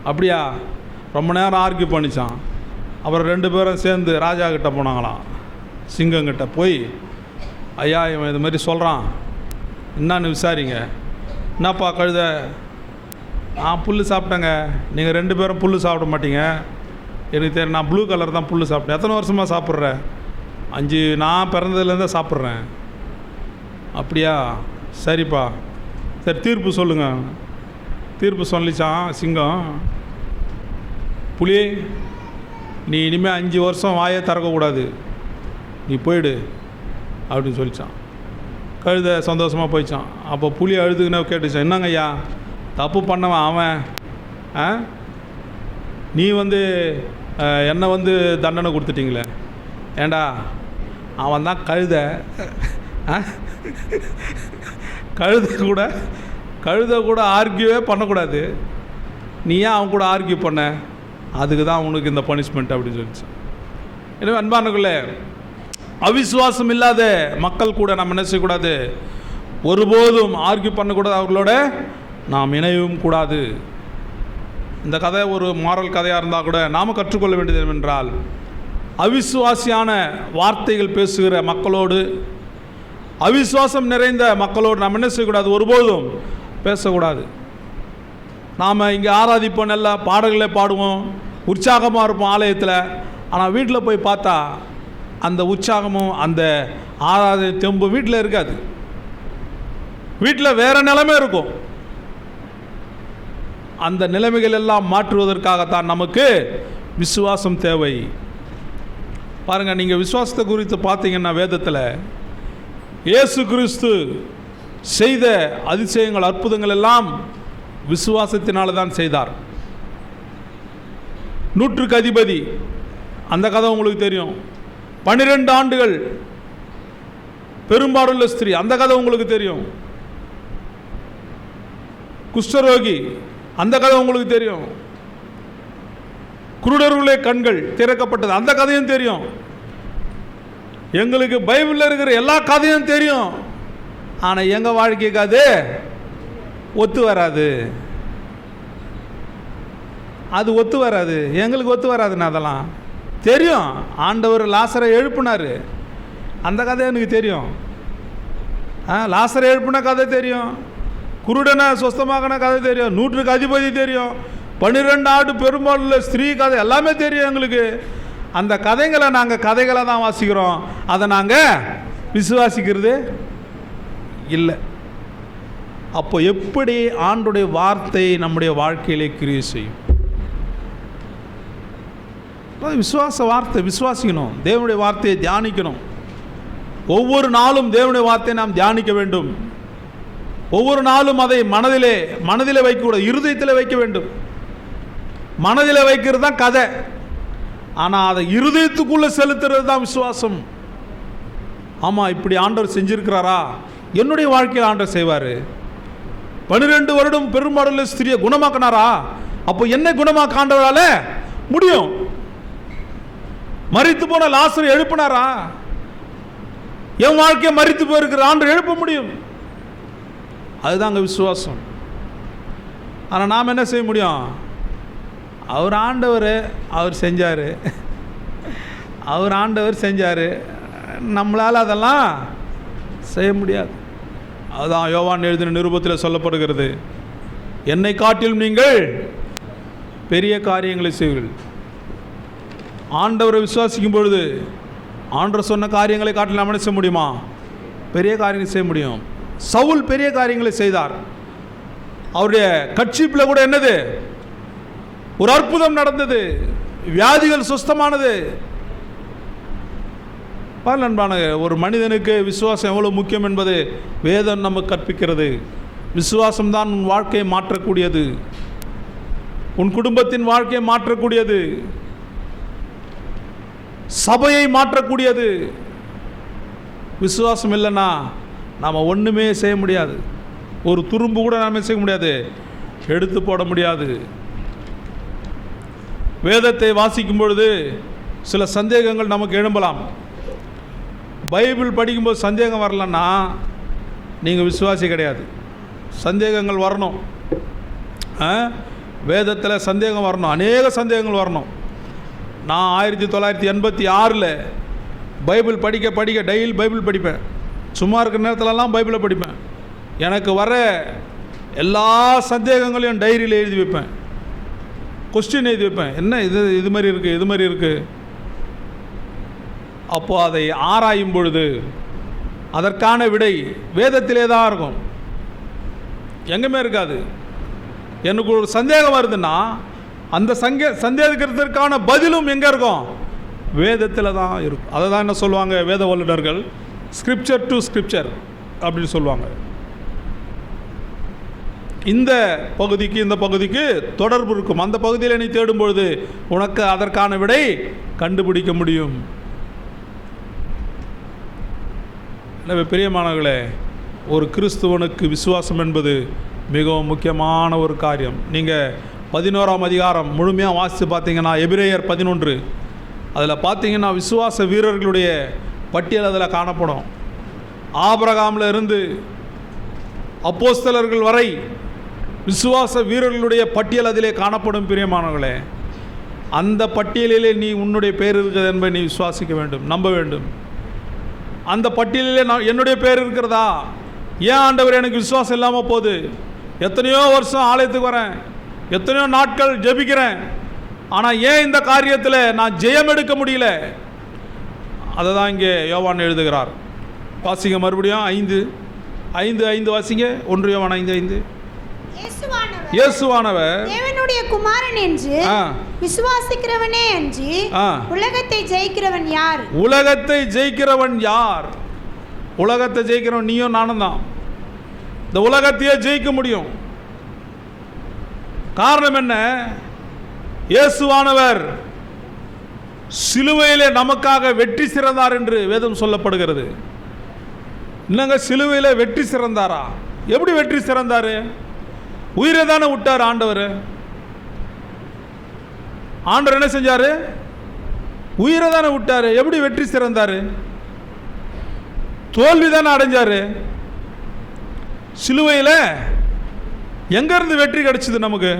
அப்படியா? ரொம்ப நேரம் ஆர்கியூ பண்ணிச்சான். அப்புறம் 2 பேரும் சேர்ந்து ராஜா கிட்ட போனாங்களாம். சிங்கங்கிட்ட போய், ஐயா இவன் இது மாதிரி சொல்கிறான், என்னான்னு விசாரிங்க. என்னப்பா கழுத? நான் புல் சாப்பிட்டேங்க. நீங்கள் 2 பேரும் புல் சாப்பிட மாட்டீங்க. எனக்கு தெரியும், நான் ப்ளூ கலர் தான் புல் சாப்பிட்டேன். எத்தனை வருஷமாக சாப்பிட்ற? 5, நான் பிறந்ததுலேருந்தே சாப்பிட்றேன். அப்படியா, சரிப்பா, சரி தீர்ப்பு சொல்லுங்கள். தீர்ப்பு சொல்லிச்சான் சிங்கம். புலி, நீ இனிமேல் 5 வருஷம் வாயை திறக்கக்கூடாது, நீ போயிடு அப்படின்னு சொல்லிச்சான். கழுதை சந்தோஷமாக போயிச்சான். அப்போ புலி அழுதுக்குன்னு கேட்டுச்சான், என்னங்க ஐயா தப்பு பண்ணவன் அவன், நீ என்னை தண்டனை கொடுத்துட்டீங்களே, ஏண்டா அவன் தான் கழுதை, கழுதை கூட ஆர்கியூவே பண்ணக்கூடாது, நீ ஏன் அவன் கூட ஆர்கியூ பண்ண, அதுக்கு தான் உனக்கு இந்த பனிஷ்மெண்ட் அப்படின்னு சொல்லிச்சு. எனவே அன்பானவர்களே, அவிசுவாசம் இல்லாத மக்கள் கூட நாம் என்ன செய்யக்கூடாது, ஒருபோதும் ஆர்கியூ பண்ணக்கூடாது, அவர்களோட நாம் இணையவும் கூடாது. இந்த கதை ஒரு மாரல் கதையாக இருந்தால் கூட நாம் கற்றுக்கொள்ள வேண்டியது என்னவென்றால், அவிசுவாசியான வார்த்தைகள் பேசுகிற மக்களோடு, அவிசுவாசம் நிறைந்த மக்களோடு நாம் என்ன செய்யக்கூடாது, ஒருபோதும் பேசக்கூடாது. நாம் இங்கே ஆராதிப்போம், நல்ல பாடல்களை பாடுவோம், உற்சாகமாக இருப்போம் ஆலயத்தில். ஆனால் வீட்டில் போய் பார்த்தா அந்த உற்சாகமும் அந்த ஆராதனை தெம்பு வீட்டில் இருக்காது. வீட்டில் வேறு நிலைமை இருக்கும். அந்த நிலைமைகள் எல்லாம் மாற்றுவதற்காகத்தான் நமக்கு விசுவாசம் தேவை. பாருங்கள், நீங்கள் விசுவாசத்தை குறித்து பார்த்தீங்கன்னா வேதத்தில் இயேசு கிறிஸ்து செய்த அதிசயங்கள், அற்புதங்கள் எல்லாம் விசுவாசத்தினால தான் செய்தார். 100க்கு அதிபதி, அந்த கதை உங்களுக்கு தெரியும். 12 ஆண்டுகள் பெரும்பாடுள்ள ஸ்திரீ, அந்த கதை உங்களுக்கு தெரியும். குஷ்டரோகி, அந்த கதை உங்களுக்கு தெரியும். குருடர்களுடைய கண்கள் திறக்கப்பட்டது, அந்த கதையும் தெரியும். எங்களுக்கு பைபிளில் இருக்கிற எல்லா கதையும் தெரியும். ஆனால் எங்கள் வாழ்க்கைக்கு அது ஒத்து வராது, அது ஒத்து வராது, எங்களுக்கு ஒத்து வராதுன்னு அதெல்லாம் தெரியும். ஆண்டவர் லாசரை எழுப்பினார், அந்த கதை எனக்கு தெரியும். லாசரை எழுப்பின கதை தெரியும், குருடனை சொஸ்தமாகின கதை தெரியும், 100க்கு அதிபதி தெரியும், 12 ஆண்டு பெரும்பாலுள்ள ஸ்திரீ கதை எல்லாமே தெரியும் எங்களுக்கு. அந்த கதைகளை நாங்கள் கதைகளை தான் வாசிக்கிறோம், அதை நாங்கள் விசுவாசிக்கிறது இல்லை. அப்போ எப்படி ஆண்டுடைய வார்த்தை நம்முடைய வாழ்க்கையிலே கிரியை செய்யும்? விசுவாச வார்த்தை விசுவாசிக்கணும், தேவனுடைய வார்த்தையை தியானிக்கணும். ஒவ்வொரு நாளும் தேவனுடைய வார்த்தையை நாம் தியானிக்க வேண்டும். ஒவ்வொரு நாளும் அதை மனதிலே வைக்கக்கூடாது, இருதயத்தில் வைக்க வேண்டும். மனதில் வைக்கிறது தான் கதை, ஆனால் அதை இருதயத்துக்குள்ளே செலுத்துறது தான் விசுவாசம். ஆமாம், இப்படி ஆண்டவர் செஞ்சிருக்கிறாரா, என்னுடைய வாழ்க்கையில் ஆண்டவர் செய்வார். 12 வருடம் பெரும்பாடுள்ள ஸ்திரியை குணமாக்கினாரா, அப்போ என்ன குணமாக்க ஆண்டவரால முடியும். மரித்து போன லாசரை எழுப்பினாரா, என் வாழ்க்கையை மரித்து போயிருக்கிற ஆண்டவர் எழுப்ப முடியும். அதுதாங்க விசுவாசம். ஆனால் நாம் என்ன செய்ய முடியும்? அவர் ஆண்டவர், அவர் செஞ்சார், அவர் ஆண்டவர் செஞ்சார், நம்மளால் அதெல்லாம் செய்ய முடியாது. அதுதான் யோவான் எழுதின நிருபத்தில் சொல்லப்படுகிறது, என்னை காட்டிலும் நீங்கள் பெரிய காரியங்களை செய்வீர்கள். ஆண்டவரை விசுவாசிக்கும் பொழுது ஆண்டவர் சொன்ன காரியங்களை காட்டிலும் நம்ம செய்ய முடியுமா? பெரிய காரியங்களை செய்ய முடியும். சவுல் பெரிய காரியங்களை செய்தார். அவருடைய கட்சிப்பில் கூட என்னது, ஒரு அற்புதம் நடந்தது, வியாதிகள் சுஸ்தமானது. நண்பான, ஒரு மனிதனுக்கு விசுவாசம் எவ்வளவு முக்கியம் என்பது வேதம் நமக்கு கற்பிக்கிறது. விசுவாசம்தான் உன் வாழ்க்கையை மாற்றக்கூடியது, உன் குடும்பத்தின் வாழ்க்கையை மாற்றக்கூடியது, சபையை மாற்றக்கூடியது. விசுவாசம் இல்லைன்னா நாம் ஒன்றுமே செய்ய முடியாது. ஒரு துரும்பு கூட நாம் செய்ய முடியாது, எடுத்து போட முடியாது. வேதத்தை வாசிக்கும் பொழுது சில சந்தேகங்கள் நமக்கு எழும்பலாம். பைபிள் படிக்கும்போது சந்தேகம் வரலன்னா நீங்கள் விசுவாசி கிடையாது. சந்தேகங்கள் வரணும், வேதத்தில் சந்தேகம் வரணும், அநேக சந்தேகங்கள் வரணும். நான் 1986 பைபிள் படிக்க டெய்லி பைபிள் படிப்பேன். சும்மா இருக்கிற நேரத்திலலாம் பைபிளை படிப்பேன். எனக்கு வர எல்லா சந்தேகங்களையும் டைரியில் எழுதி வைப்பேன், கொஸ்டின் எழுதி வைப்பேன். என்ன இது மாதிரி இருக்குது, இது மாதிரி இருக்குது. அப்போது அதை ஆராயும் பொழுது அதற்கான விடை வேதத்திலே தான் இருக்கும், எங்கேயுமே இருக்காது. எனக்கு ஒரு சந்தேகம் வருதுன்னா அந்த சந்தேகத்திற்கான பதிலும் எங்கே இருக்கும்? வேதத்தில் தான் இருக்கும். அதை தான் என்ன சொல்லுவாங்க வேத வல்லுநர்கள், ஸ்கிரிப்சர் டு ஸ்கிரிப்சர் அப்படின்னு சொல்லுவாங்க. இந்த பகுதிக்கு இந்த பகுதிக்கு தொடர்பு இருக்கும். அந்த பகுதியில் நீ தேடும் பொழுது உனக்கு அதற்கான விடை கண்டுபிடிக்க முடியும். எனவே பிரியமானவர்களே, ஒரு கிறிஸ்துவனுக்கு விசுவாசம் என்பது மிகவும் முக்கியமான ஒரு காரியம். நீங்கள் 11ஆம் அதிகாரம் முழுமையாக வாசித்து பார்த்தீங்கன்னா, எபிரேயர் 11 அதில் பார்த்தீங்கன்னா விசுவாச வீரர்களுடைய பட்டியல் அதில் காணப்படும். ஆபிரகாமில் இருந்து அப்போஸ்தலர்கள் வரை விசுவாச வீரர்களுடைய பட்டியல் அதிலே காணப்படும். பிரியமானவர்களே, அந்த பட்டியலிலே நீ உன்னுடைய பேர் இருக்கிறது என்பதை நீ விசுவாசிக்க வேண்டும், நம்ப வேண்டும். அந்த பட்டியலிலே என்னுடைய பேர் இருக்கிறதா? ஏன் ஆண்டவர் எனக்கு விசுவாசம் இல்லாமல் போகுது? எத்தனையோ வருஷம் ஆலயத்துக்கு வரேன், எத்தனையோ நாட்கள் ஜெபிக்கிறேன், ஆனால் ஏன் இந்த காரியத்தில் நான் ஜெயம் எடுக்க முடியல? அதை தான் இங்கே யோவான் எழுதுகிறார். வாசிங்க மறுபடியும் 5:5 வாசிங்க. 1 யோவான் 5:5. இயேசுவானவர் தேவனுடைய குமாரன் என்று விசுவாசிக்கிறவனே அன்றி உலகத்தை ஜெயிக்கிறவன் யார்? உலகத்தை ஜெயிக்கிறவன் யார்? உலகத்தை ஜெயிக்கிறவன் நீயும் நானும் தான். இந்த உலகத்தையே ஜெயிக்க முடியும். காரணம் என்ன? இயேசுவானவர் சிலுவையிலே நமக்காக வெற்றி சிறந்தார் என்று வேதம் சொல்லப்படுகிறது. என்னங்க, சிலுவையிலே வெற்றி சிறந்தாரா? எப்படி வெற்றி சிறந்தாரு? உயிரை தானே விட்டார் ஆண்டவர். ஆண்டவர் என்ன செஞ்சாரு? உயிரை தானே விட்டாரு. எப்படி வெற்றி சிறந்தாரு? தோல்வி தானே அடைஞ்சாரு. சிலுவையில் எங்கிருந்து வெற்றி கிடைச்சது நமக்கு?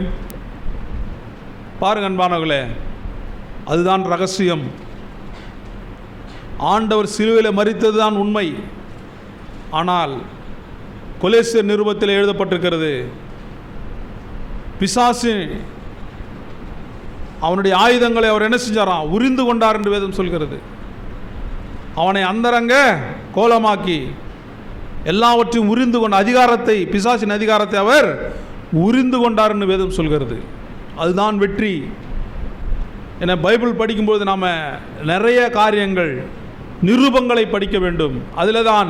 பாருங்க அன்பானவர்களே, அதுதான் ரகசியம். ஆண்டவர் சிலுவையில் மரித்தது தான் உண்மை. ஆனால் கொலோசியர் நிருபத்தில் எழுதப்பட்டிருக்கிறது, பிசாசு அவனுடைய ஆயுதங்களை அவர் என்ன செஞ்சாராம்? உரிந்து கொண்டார் என்று வேதம் சொல்கிறது. அவனை அந்தரங்க கோலமாக்கி எல்லாவற்றையும் உரிந்து கொண்ட அதிகாரத்தை, பிசாசின் அதிகாரத்தை அவர் உரிந்து கொண்டார் என்று வேதம் சொல்கிறது. அதுதான் வெற்றி. என பைபிள் படிக்கும்போது நாம் நிறைய காரியங்கள், நிருபங்களை படிக்க வேண்டும். அதில் தான்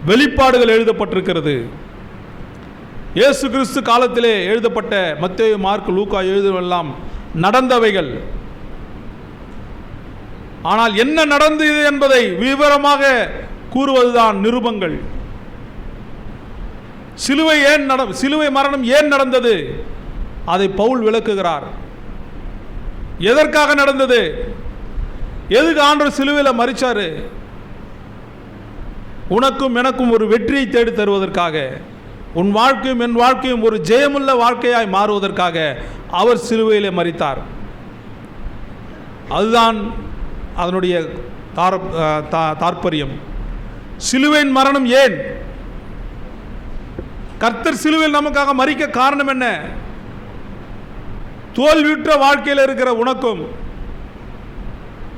வெளிப்பாடுகள் எழுதப்பட்டிருக்கிறது. இயேசு கிறிஸ்து காலத்திலே எழுதப்பட்ட மத்தேயு, மார்க், லூக்கா எழுதுவெல்லாம் நடந்தவைகள். ஆனால் என்ன நடந்தது என்பதை விவரமாக கூறுவதுதான் நிருபங்கள். சிலுவை மரணம் ஏன் நடந்தது அதை பவுல் விளக்குகிறார். எதற்காக நடந்தது? எதுக்கு ஆண்டவர் சிலுவையில் மரிச்சாரு? உனக்கும் எனக்கும் ஒரு வெற்றியை தேடி தருவதற்காக, உன் வாழ்க்கையும் என் வாழ்க்கையும் ஒரு ஜெயமுள்ள வாழ்க்கையாய் மாறுவதற்காக அவர் சிலுவையிலே மரித்தார். அதுதான் அதனுடைய தாற்பயம். சிலுவையின் மரணம் ஏன்? கர்த்தர் சிலுவையில் நமக்காக மரிக்க காரணம் என்ன? தோல்வியுற்ற வாழ்க்கையில் இருக்கிற உனக்கும்,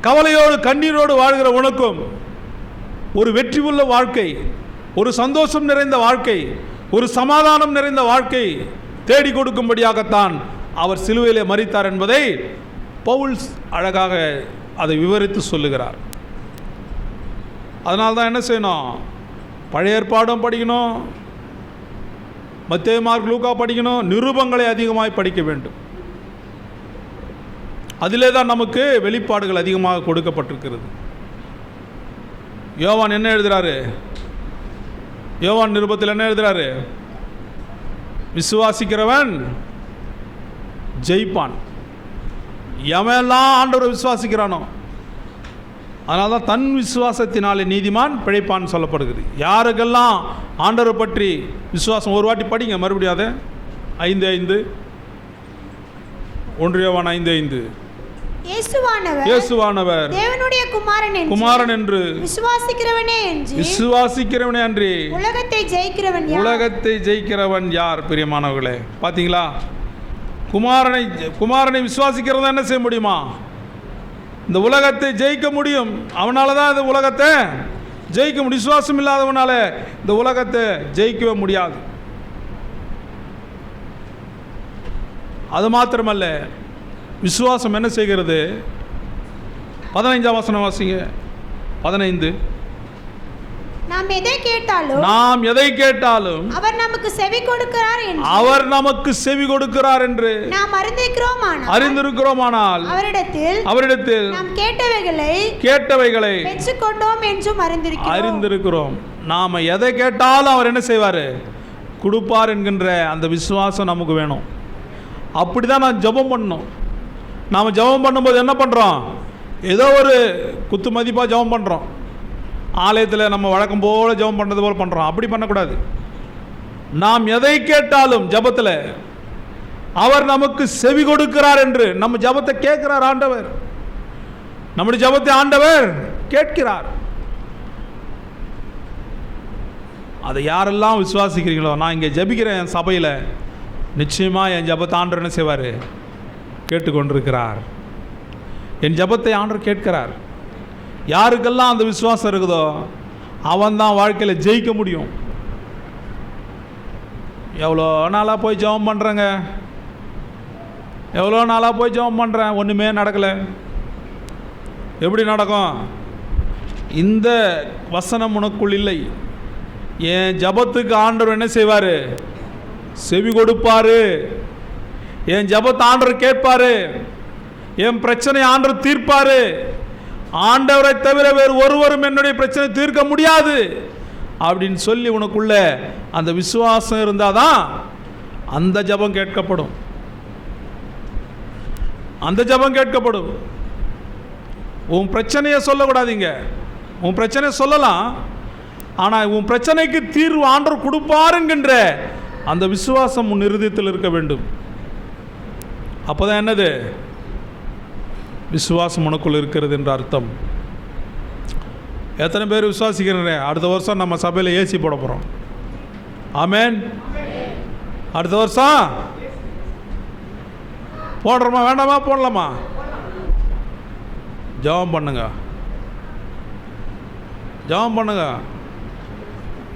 கவலையோடு கண்ணீரோடு வாழ்கிற உனக்கும் ஒரு வெற்றி உள்ள வாழ்க்கை, ஒரு சந்தோஷம் நிறைந்த வாழ்க்கை, ஒரு சமாதானம் நிறைந்த வாழ்க்கை தேடி கொடுக்கும்படியாகத்தான் அவர் சிலுவையிலே மரித்தார் என்பதை பவுல் அழகாக அதை விவரித்து சொல்லுகிறார். அதனால தான் என்ன செய்யணும்? பழைய ஏற்பாடும் படிக்கணும், மத்தேயு, மார்க், லூக்கா படிக்கணும், நிருபங்களை அதிகமாக படிக்க வேண்டும். அதிலே தான் நமக்கு வெளிப்பாடுகள் அதிகமாக கொடுக்கப்பட்டிருக்கிறது. யோவான் என்ன எழுதுகிறாரு? யோவான் நிருபத்தில் என்ன எழுதுகிறாரு? விசுவாசிக்கிறவன் ஜெயிப்பான். எவெல்லாம் ஆண்டவரை விசுவாசிக்கிறானோ, அதனால தான் தன் விசுவாசத்தினாலே நீதிமான் பிழைப்பான்னு சொல்லப்படுகிறது. யாருக்கெல்லாம் ஆண்டவரை பற்றி விசுவாசம், ஒரு வாட்டி படிங்க மறுபடியும் அதை. 5:5, 1 யோவான் 5:5. இயேசுவானவர் தேவனுடைய குமாரன் என்று விசுவாசிக்கிறவனே அன்றி உலகத்தை ஜெயிக்கிறவன் யார்? பிரியமானவர்களே, பார்த்தீங்களா? குமாரனை விசுவாசிக்கிறதா என்ன செய்ய முடியுமா? இந்த உலகத்தை ஜெயிக்க முடியும். அவனால தான் இந்த உலகத்தை ஜெயிக்க முடியும். விசுவாசம் இல்லாதவனால இந்த உலகத்தை ஜெயிக்கவே முடியாது. அது மாத்திரமல்ல, விசுவாசம் என்ன செய்கிறது? 15ஆம் வசனம் வாசிங்க. 15. நாம் எதை கேட்டாலும் அவர் நமக்கு செவி கொடுக்கிறார் என்று நாம் அறிந்திருக்கிறோமானால் அவரிடத்தில் நாம் கேட்டவைகளை பெற்றுக்கொண்டோம் என்றும் அறிந்திருக்கிறோம். நாம எதை கேட்டாலும் அவர் என்ன செய்வார்? கொடுப்பார் என்கின்ற அந்த விசுவாசம் நமக்கு வேணும். அப்படிதான் நான் ஜெபம் பண்ணணும். நாம் ஜெபம் பண்ணும்போது என்ன பண்ணுறோம்? ஏதோ ஒரு குத்து மதிப்பாக ஜெபம் பண்ணுறோம். ஆலயத்தில் நம்ம வழக்கம் போல் ஜெபம் பண்ணுறது போல் பண்ணுறோம். அப்படி பண்ணக்கூடாது. நாம் எதை கேட்டாலும் ஜெபத்தில் அவர் நமக்கு செவி கொடுக்கிறார் என்று நம்ம ஜெபத்தை கேட்கிறார் ஆண்டவர். நம்முடைய ஜெபத்தை ஆண்டவர் கேட்கிறார். அதை யாரெல்லாம் விசுவாசிக்கிறீங்களோ, நான் இங்கே ஜெபிக்கிறேன் என் சபையில், நிச்சயமாக என் ஜெபத்தை ஆண்டவர் என்ன செய்வார்? கேட்டுக்கொண்டிருக்கிறார். என் ஜெபத்தை ஆண்டவர் கேட்கிறார். யாருக்கெல்லாம் அந்த விசுவாசம் இருக்குதோ அவன் தான் வாழ்க்கையில் ஜெயிக்க முடியும். எவ்வளோ நாளாக போய் ஜெபம் பண்ணுறேங்க, எவ்வளோ நாளாக போய் ஜெபம் பண்ணுறேன், ஒன்றுமே நடக்கலை. எப்படி நடக்கும்? இந்த வசனம் உனக்குள் இல்லை. என் ஜெபத்துக்கு ஆண்டவர் என்ன செய்வார்? செவி கொடுப்பார். என் ஜெபத்தை ஆண்டவர் கேட்பார். என் பிரச்சனை ஆண்டவர் தீர்ப்பார். ஆண்டவரை தவிர வேறு ஒருவரும் என்னுடைய பிரச்சனை தீர்க்க முடியாது அப்படின்னு சொல்லி உனக்குள்ள அந்த விசுவாசம் இருந்தாதான் அந்த ஜெபம் கேட்கப்படும். அந்த ஜெபம் கேட்கப்படும். உன் பிரச்சனையை சொல்லக்கூடாதீங்க. உன் பிரச்சனையை சொல்லலாம், ஆனால் உன் பிரச்சனைக்கு தீர்வு ஆண்டவர் கொடுப்பாருங்கின்ற அந்த விசுவாசம் உன் இருதயத்தில் இருக்க வேண்டும். அப்போதான் என்னது? விசுவாசம் உனக்குள் இருக்கிறது என்ற அர்த்தம். எத்தனை பேர் விசுவாசிக்கிறேன்? அடுத்த வருஷம் நம்ம சபையில் ஏசி போட போகிறோம். ஆமேன். அடுத்த வருஷம் போடுறோமா வேண்டாமா? போடலாமா? ஜெபம் பண்ணுங்க, ஜெபம் பண்ணுங்க.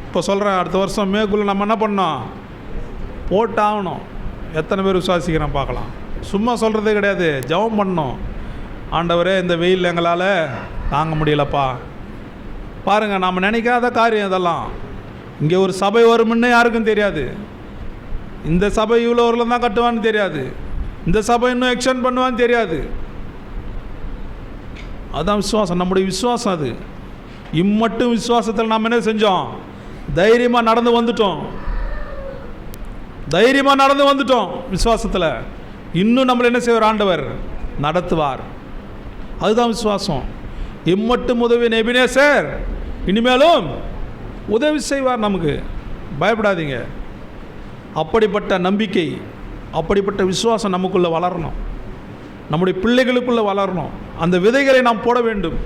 இப்போ சொல்கிறேன், அடுத்த வருஷம் மேக்குள்ளே நம்ம என்ன பண்ணோம்? போட்டாகணும். எத்தனை பேர் விசுவாசிக்கிறேன் பார்க்கலாம். சும்மா சொல்கிறதே கிடையாது, ஜெபம் பண்ணணும். ஆண்டவரே, இந்த வெயில் எங்களால் தாங்க முடியலப்பா. பாருங்கள், நாம் நினைக்காத காரியம் இதெல்லாம். இங்கே ஒரு சபை வரும்னு யாருக்கும் தெரியாது. இந்த சபை இவ்வளோ ஊரில் தான் கட்டுவான்னு தெரியாது. இந்த சபை இன்னும் எக்ஸ்டெண்ட் பண்ணுவான்னு தெரியாது. அதுதான் விசுவாசம், நம்முடைய விசுவாசம். அது இம்மட்டும் விசுவாசத்தில் நாம் என்ன செஞ்சோம்? தைரியமாக நடந்து வந்துட்டோம். தைரியமாக நடந்து வந்துட்டோம் விசுவாசத்தில். இன்னும் நம்மளை என்ன செய்வார்? ஆண்டவர் நடத்துவார். அதுதான் விசுவாசம். இம்மட்டும் உதவி எபினேசர் இனிமேலும் உதவி செய்வார் நமக்கு. பயப்படாதீங்க. அப்படிப்பட்ட நம்பிக்கை, அப்படிப்பட்ட விசுவாசம் நமக்குள்ளே வளரணும். நம்முடைய பிள்ளைகளுக்குள்ளே வளரணும். அந்த விதைகளை நாம் போட வேண்டும்.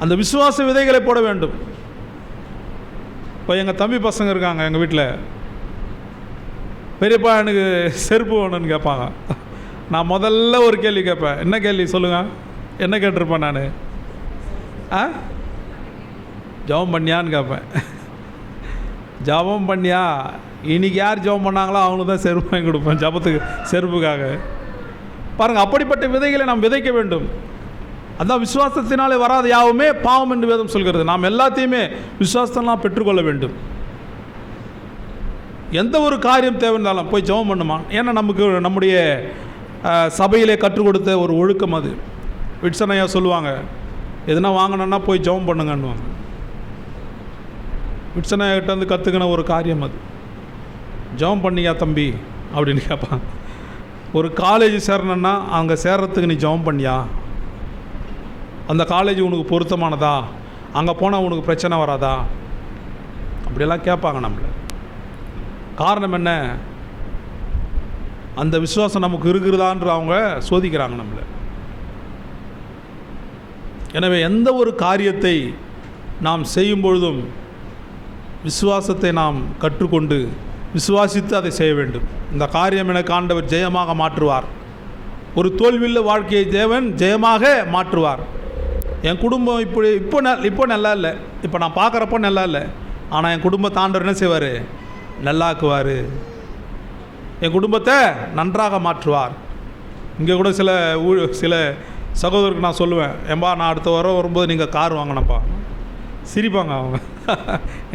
அந்த விசுவாச விதைகளை போட வேண்டும். இப்போ எங்கள் தம்பி பசங்க இருக்காங்க எங்கள் வீட்டில். பெரியப்பா எனக்கு செருப்பு வேணும்னு கேட்பாங்க. நான் முதல்ல ஒரு கேள்வி கேட்பேன். என்ன கேள்வி சொல்லுங்கள்? என்ன கேட்டிருப்பேன் நான்? ஜெபம் பண்ணியான்னு கேட்பேன். ஜெபம் பண்ணியா? இன்றைக்கி யார் ஜெபம் பண்ணாங்களோ அவங்களுக்கு தான் செருப்பு வாங்கி கொடுப்பேன், ஜெபத்துக்கு செருப்புக்காக. பாருங்கள், அப்படிப்பட்ட விதைகளை நாம் விதைக்க வேண்டும். அதான் விசுவாசத்தினாலே வராத யாவுமே பாவம் என்று வேதம் சொல்கிறது. நாம் எல்லாத்தையுமே விசுவாசத்தெல்லாம் பெற்றுக்கொள்ள வேண்டும். எந்த ஒரு காரியம் தேவைன்னாலும் போய் ஜெபம் பண்ணுமா. ஏன்னா நமக்கு நம்முடைய சபையிலே கற்றுக் கொடுத்த ஒரு ஒழுக்கம் அது. விட்சனையா சொல்லுவாங்க, எதுனா வாங்கினோன்னா போய் ஜெபம் பண்ணுங்கன்னுவாங்க. விட்சனையாகிட்ட வந்து கற்றுக்கின ஒரு காரியம் அது. ஜெபம் பண்ணியா தம்பி அப்படின்னு கேட்பான். ஒரு காலேஜ் சேரணுன்னா அங்கே சேர்றதுக்கு நீ ஜெபம் பண்ணியா? அந்த காலேஜ் உனக்கு பொருத்தமானதா? அங்கே போனால் உனக்கு பிரச்சனை வராதா? அப்படியெல்லாம் கேட்பாங்க நம்மளை. காரணம் என்ன? அந்த விசுவாசம் நமக்கு இருக்கிறதான்ற அவங்க சோதிக்கிறாங்க நம்மளை. எனவே எந்த ஒரு காரியத்தை நாம் செய்யும் பொழுதும் விசுவாசத்தை நாம் கற்றுக்கொண்டு விசுவாசித்து அதை செய்ய வேண்டும். இந்த காரியம் எனக்கு ஆண்டவர் ஜெயமாக மாற்றுவார். ஒரு தோல்வியுள்ள வாழ்க்கையை தேவன் ஜெயமாக மாற்றுவார். என் குடும்பம் இப்போ நல்லா இல்லை, இப்போ நான் பார்க்குறப்போ நல்லா இல்லை, ஆனால் என் குடும்பத்தை ஆண்டவர் என்ன செய்வார்? நல்லாக்குவார். என் குடும்பத்தை நன்றாக மாற்றுவார். இங்கே கூட சில சகோதரருக்கு நான் சொல்லுவேன், ஏம்பா நான் அடுத்த வாரம் வரும்போது நீங்கள் கார் வாங்கினப்பா. சிரிப்பாங்க அவங்க.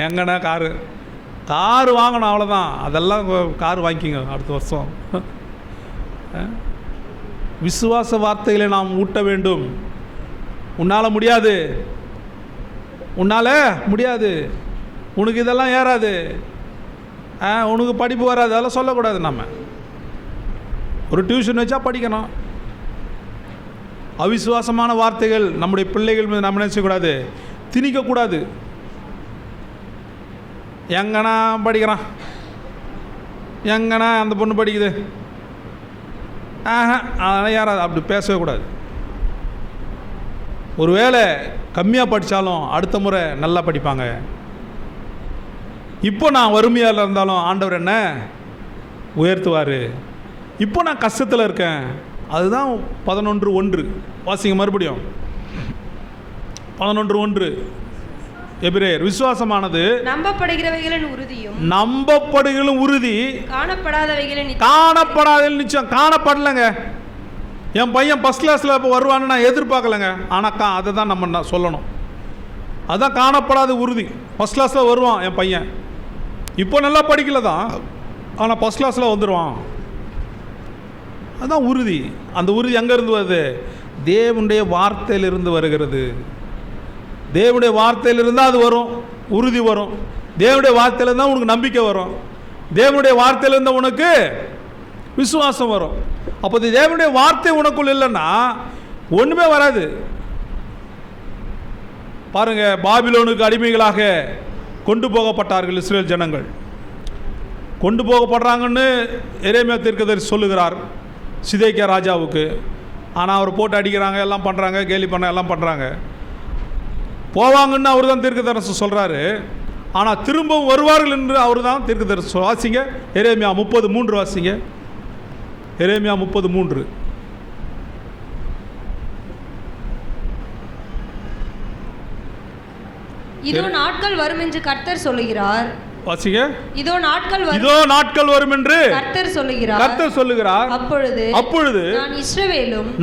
எங்கன்னா காரு வாங்கணும், அவ்வளோதான். அதெல்லாம் கார் வாங்கிக்கிங்க அடுத்த வருஷம். விசுவாச வார்த்தைகளை நாம் ஊட்ட வேண்டும். உன்னால் முடியாது, உனக்கு இதெல்லாம் ஏறாது, உனக்கு படிப்பு வராது, அதெல்லாம் சொல்லக்கூடாது. நம்ம ஒரு டியூஷன் வச்சா படிக்கணும். அவிசுவாசமான வார்த்தைகள் நம்முடைய பிள்ளைகள் மீது நம்ம நினைச்சக்கூடாது, திணிக்கக்கூடாது. எங்கன்னா படிக்கிறான், எங்கன்னா அந்த பொண்ணு படிக்குது, அதெல்லாம் யாராவது அப்படி பேசவே கூடாது. ஒருவேளை கம்மியாக படித்தாலும் அடுத்த முறை நல்லா படிப்பாங்க. இப்போ நான் வறுமையாக இருந்தாலும் ஆண்டவர் என்ன உயர்த்துவார். இப்போ நான் கஷ்டத்தில் இருக்கேன், அதுதான் 11:1 வாசிங்க மறுபடியும். 11:1 எபிரேயர். விசுவாசமானது நம்பப்படுகிறவைகளின் உறுதி, காணப்படாதவைகளின் நிச்சயம். காணப்படலைங்க. என் பையன் ஃபஸ்ட் கிளாஸில் இப்போ வருவான்னு நான் எதிர்பார்க்கலைங்க, ஆனால் அதை தான் நம்ம சொல்லணும். அதுதான் காணப்படாத உறுதி. ஃபஸ்ட் கிளாஸில் வருவான் என் பையன், இப்போ நல்லா படிக்கல தான், ஆனால் ஃபஸ்ட் கிளாஸில் வந்துடுவான். அதுதான் உறுதி. அந்த உறுதி எங்கேருந்து வருது? தேவனுடைய வார்த்தையிலிருந்து வருகிறது. தேவனுடைய வார்த்தையிலிருந்து அது வரும், உறுதி வரும். தேவனுடைய வார்த்தையிலிருந்து உனக்கு நம்பிக்கை வரும். தேவனுடைய வார்த்தையிலிருந்து உனக்கு விசுவாசம் வரும். அப்போ தேவனுடைய வார்த்தை உனக்குள் இல்லைன்னா ஒன்றுமே வராது. பாருங்க, பாபிலோனுக்கு அடிமைகளாக கொண்டு போகப்பட்டார்கள் இஸ்ரேல் ஜனங்கள். கொண்டு போகப்படுறாங்கன்னு எரேமியா தீர்க்கதரிசி சொல்லுகிறார் சிதேக்கியா ராஜாவுக்கு. ஆனால் அவர் போட்டு அடிக்கிறாங்க, எல்லாம் பண்ணுறாங்க, கேலி பண்ண எல்லாம் பண்ணுறாங்க. போவாங்கன்னு அவர் தான் தீர்க்கதரிசி சொல்கிறாரு, ஆனால் திரும்பவும் வருவார்கள் என்று அவர் தான் தீர்க்கதரிசி. வாசிங்க எரேமியா 30:3 வாசிங்க. எரேமியா 30:3. இதோ நாட்கள் வரும் என்று கர்த்தர் சொல்லுகிறார். வாசிங்க. இதோ நாட்கள் வரும் என்று கர்த்தர் சொல்லுகிறார். அப்பொழுது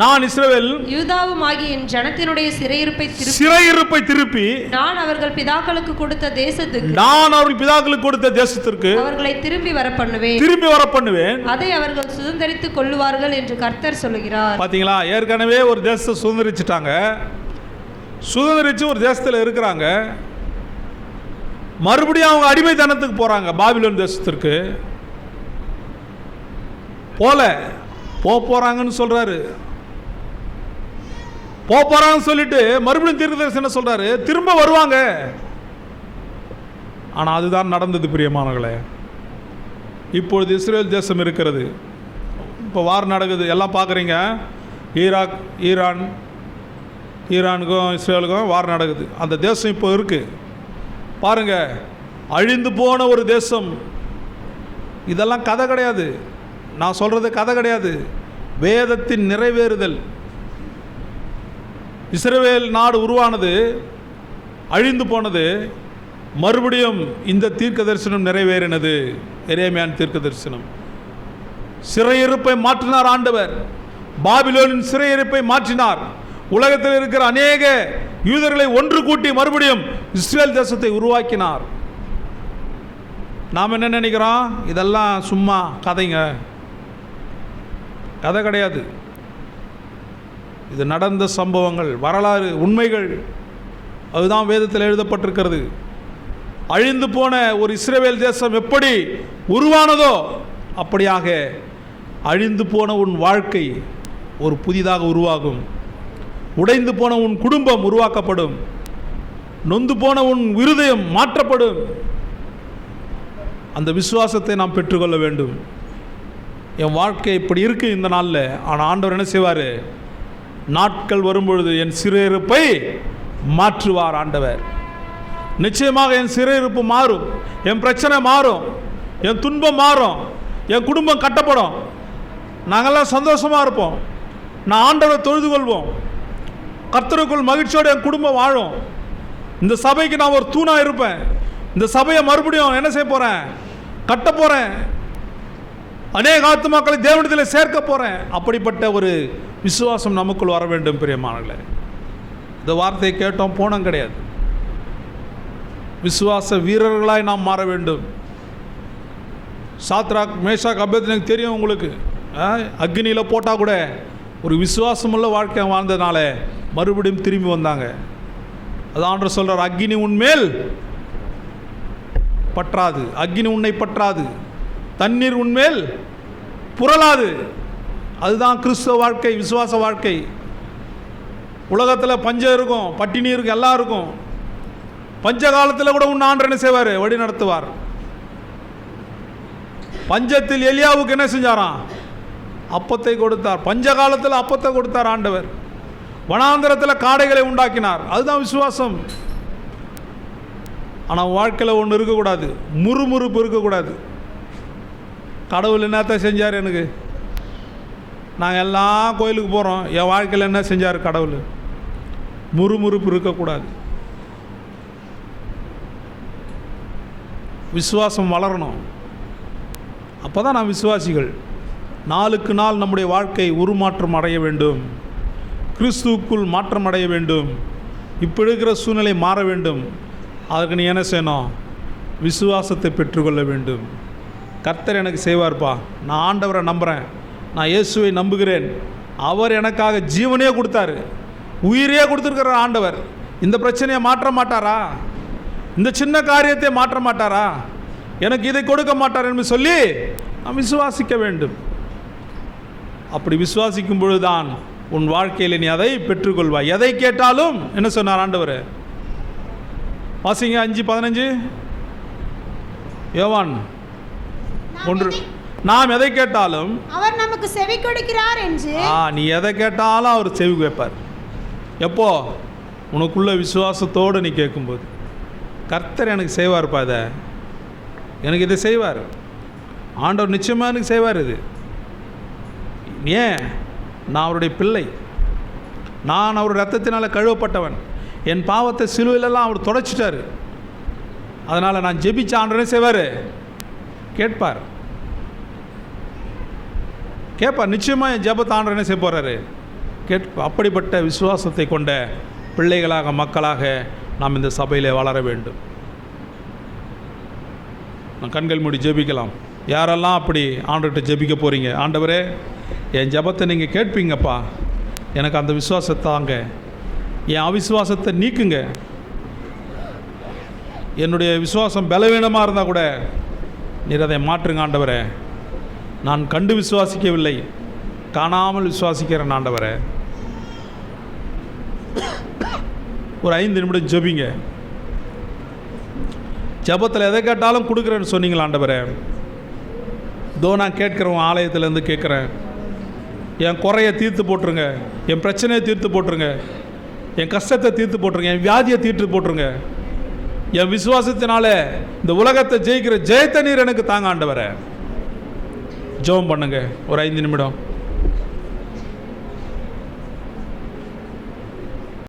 நான் இஸ்ரவேலும் யூதாவும் ஆகிய என் ஜனத்தினுடைய சிறையிருப்பை திருப்பி நான் அவர்கள் பிதாக்களுக்கு கொடுத்த தேசத்துக்கு அவர்களை திரும்பி வர பண்ணுவேன். அதை அவர்கள் சுதந்தரித்துக் கொள்ளுவார்கள் என்று கர்த்தர் சொல்லுகிறார். பாத்தீங்களா, ஏற்கனவே ஒரு தேசத்தை சுதந்திரிச்சிட்டாங்க. சுதந்திரிச்சு ஒரு தேசத்தில் இருக்கிறாங்க. மறுபடியும் அவங்க அடிமைத்தனத்துக்கு போகிறாங்க, பாபிலோன் தேசத்திற்கு. போகிறாங்கன்னு சொல்கிறாரு. போகிறாங்கன்னு சொல்லிட்டு மறுபடியும் தீர்க்கதரிசி என்ன சொல்கிறாரு? திரும்ப வருவாங்க. ஆனால் அதுதான் நடந்தது பிரியமானவர்களே. இப்பொழுது இஸ்ரேல் தேசம் இருக்கிறது. இப்போ வார் நடக்குது, எல்லாம் பார்க்குறீங்க. ஈரானுக்கும் இஸ்ரேலுக்கும் வார் நடக்குது. அந்த தேசம் இப்போ இருக்குது பாருங்க, அழிந்து போன ஒரு தேசம். இதெல்லாம் கதை கிடையாது, நான் சொல்கிறது கதை கிடையாது, வேதத்தின் நிறைவேறுதல். இஸ்ரவேல் நாடு உருவானது, அழிந்து போனது, மறுபடியும் இந்த தீர்க்க தரிசனம் நிறைவேறினது. எரேமியான் தீர்க்க தரிசனம். சிறையிருப்பை மாற்றினார் ஆண்டவர். பாபிலோனின் சிறையிருப்பை மாற்றினார். உலகத்தில் இருக்கிற அநேக யூதர்களை ஒன்று கூட்டி மறுபடியும் இஸ்ரேல் தேசத்தை உருவாக்கினார். நாம் என்ன நினைக்கிறோம்? இதெல்லாம் சும்மா கதைங்க. கதை கிடையாது, இது நடந்த சம்பவங்கள், வரலாறு, உண்மைகள். அதுதான் வேதத்தில் எழுதப்பட்டிருக்கிறது. அழிந்து போன ஒரு இஸ்ரவேல் தேசம் எப்படி உருவானதோ அப்படியாக அழிந்து போன உன் வாழ்க்கை ஒரு புதிதாக உருவாகும். உடைந்து போன உன் குடும்பம் உருவாக்கப்படும். நொந்து போன உன் இருதயம் மாற்றப்படும். அந்த விசுவாசத்தை நாம் பெற்றுக்கொள்ள வேண்டும். என் வாழ்க்கை இப்படி இருக்கு இந்த நாளில், ஆனால் ஆண்டவர் என்ன செய்வார்? நாட்கள் வரும்பொழுது என் சிறையிருப்பை மாற்றுவார் ஆண்டவர். நிச்சயமாக என் சிறையிருப்பு மாறும், என் பிரச்சனை மாறும், என் துன்பம் மாறும், என் குடும்பம் கட்டப்படும். நாங்கள்லாம் சந்தோஷமாக இருப்போம். நான் ஆண்டவரை தொழுது கொள்வோம். கர்த்தருக்குள் மகிழ்ச்சியோடு என் குடும்பம் வாழும். இந்த சபைக்கு நான் ஒரு தூணாக இருப்பேன். இந்த சபையை மறுபடியும் என்ன செய்ய போகிறேன்? கட்ட போகிறேன். அநேக ஆத்துமாக்களை தேவனிடத்தில் சேர்க்க போகிறேன். அப்படிப்பட்ட ஒரு விசுவாசம் நமக்குள் வர வேண்டும் பிரியமானவர்களே. இந்த வார்த்தையை கேட்டோம் போனோம் கிடையாது. விசுவாச வீரர்களாய் நாம் மாற வேண்டும். சாத்ராக் மேஷாக் அபேத்நேகோ தெரியும் உங்களுக்கு. அக்னியில் போட்டால் கூட ஒரு விசுவாசமுள்ள வாழ்க்கை வாழ்ந்ததுனால மறுபடியும் திரும்பி வந்தாங்க. அது ஆண்டவர் சொல்கிறார், அக்னி உன்மேல் பற்றாது, அக்னி உன்னை பற்றாது, தண்ணீர் உன்மேல் புரளாது. அதுதான் கிறிஸ்தவ வாழ்க்கை, விசுவாச வாழ்க்கை. உலகத்தில் பஞ்சம் இருக்கும், பட்டினி இருக்கும், எல்லாம் இருக்கும். பஞ்ச காலத்தில் கூட உன் ஆண்டவர் என்ன செய்வார்? வழி நடத்துவார். பஞ்சத்தில் எலியாவுக்கு என்ன செஞ்சாராம்? அப்பத்தை கொடுத்தார். பஞ்ச காலத்தில் அப்பத்தை கொடுத்தார் ஆண்டவர். வனாந்தரத்தில் காடைகளை உண்டாக்கினார். அதுதான் விசுவாசம். ஆனால் வாழ்க்கையில் ஒன்று இருக்கக்கூடாது, முறுமுறுப்பு இருக்கக்கூடாது. கடவுள் என்னத்த செஞ்சார் எனக்கு? நாங்கள் எல்லாம் கோயிலுக்கு போகிறோம், என் வாழ்க்கையில் என்ன செஞ்சார் கடவுள்? முறுமுறுப்பு இருக்கக்கூடாது. விசுவாசம் வளரணும். அப்போ தான் நாம் விசுவாசிகள். நாளுக்கு நாள் நம்முடைய வாழ்க்கை உருமாற்றம் அடைய வேண்டும். கிறிஸ்துவுக்குள் மாற்றம் அடைய வேண்டும். இப்போ இருக்கிற சூழ்நிலை மாற வேண்டும். அதுக்கு நீ என்ன செய்யணும்? விசுவாசத்தை பெற்றுக்கொள்ள வேண்டும். கர்த்தர் எனக்கு செய்வார்ப்பா. நான் ஆண்டவரை நம்புகிறேன், நான் இயேசுவை நம்புகிறேன். அவர் எனக்காக ஜீவனையே கொடுத்தாரு, உயிரையே கொடுத்துருக்கிறார் ஆண்டவர். இந்த பிரச்சனையை மாற்ற மாட்டாரா? இந்த சின்ன காரியத்தை மாற்ற மாட்டாரா? எனக்கு இதை கொடுக்க மாட்டார் என்று சொல்லி நாம் விசுவாசிக்க வேண்டும். அப்படி விசுவாசிக்கும் பொழுதுதான் உன் வாழ்க்கையில் நீ அதை பெற்றுக்கொள்வாய். எதை கேட்டாலும் என்ன சொன்னார் ஆண்டவர்? வாசிங்க 5:15. யோவான் 1. நாம் எதை கேட்டாலும் அவர் நமக்கு செவி கொடுக்கிறார் என்று. நீ எதை கேட்டாலும் அவர் செவி வைப்பார். எப்போ? உனக்குள்ள விசுவாசத்தோடு நீ கேட்கும்போது. கர்த்தர் எனக்கு செய்வார்ப்பா, இதை எனக்கு இதை செய்வார். ஆண்டவர் நிச்சயமாக எனக்கு செய்வார். இது ஏன்? நான் அவருடைய பிள்ளை, நான் அவருடைய ரத்தத்தினால் கழுவப்பட்டவன். என் பாவத்தை சிலுவையிலெல்லாம் அவர் தொடச்சிட்டார். அதனால் நான் ஜெபிச்ச ஆண்டவரே செய்வார், கேட்பார். நிச்சயமாக என் ஜெபத்தை ஆண்டவர் என்ன செய்ய போகிறாரு? அப்படிப்பட்ட விசுவாசத்தை கொண்ட பிள்ளைகளாக, மக்களாக நாம் இந்த சபையில் வளர வேண்டும். நான் கண்கள் மூடி ஜெபிக்கலாம். யாரெல்லாம் அப்படி ஆண்டவர்கிட்ட ஜெபிக்க போகிறீங்க? ஆண்டவரே, என் ஜெபத்தை நீங்கள் கேட்பீங்கப்பா, எனக்கு அந்த விசுவாசத்தை தாங்க, என் அவிசுவாசத்தை நீக்குங்க. என்னுடைய விசுவாசம் பலவீனமாக இருந்தால் கூட நீர் அதை மாற்றுங்க ஆண்டவரே. நான் கண்டு விசுவாசிக்கவில்லை, காணாமல் விசுவாசிக்கிறேன் ஆண்டவரே. ஒரு 5 நிமிடம் ஜெபிங்க. ஜெபத்தில் எதை கேட்டாலும் கொடுக்குறேன்னு சொன்னீங்களா ஆண்டவரே? இதோ நான் கேட்குறேன், ஆலயத்திலேருந்து கேட்குறேன். என் குறையை தீர்த்து போட்டுருங்க, என் பிரச்சனையை தீர்த்து போட்டுருங்க, என் கஷ்டத்தை தீர்த்து போட்டுருங்க, என் வியாதியை தீர்த்து போட்டுருங்க. என் விசுவாசத்தினால இந்த உலகத்தை ஜெயிக்கிற ஜெயத்தை நீர் எனக்கு தாங்க ஆண்டவரே. ஜெபம் பண்ணுங்க ஒரு 5 நிமிடம்.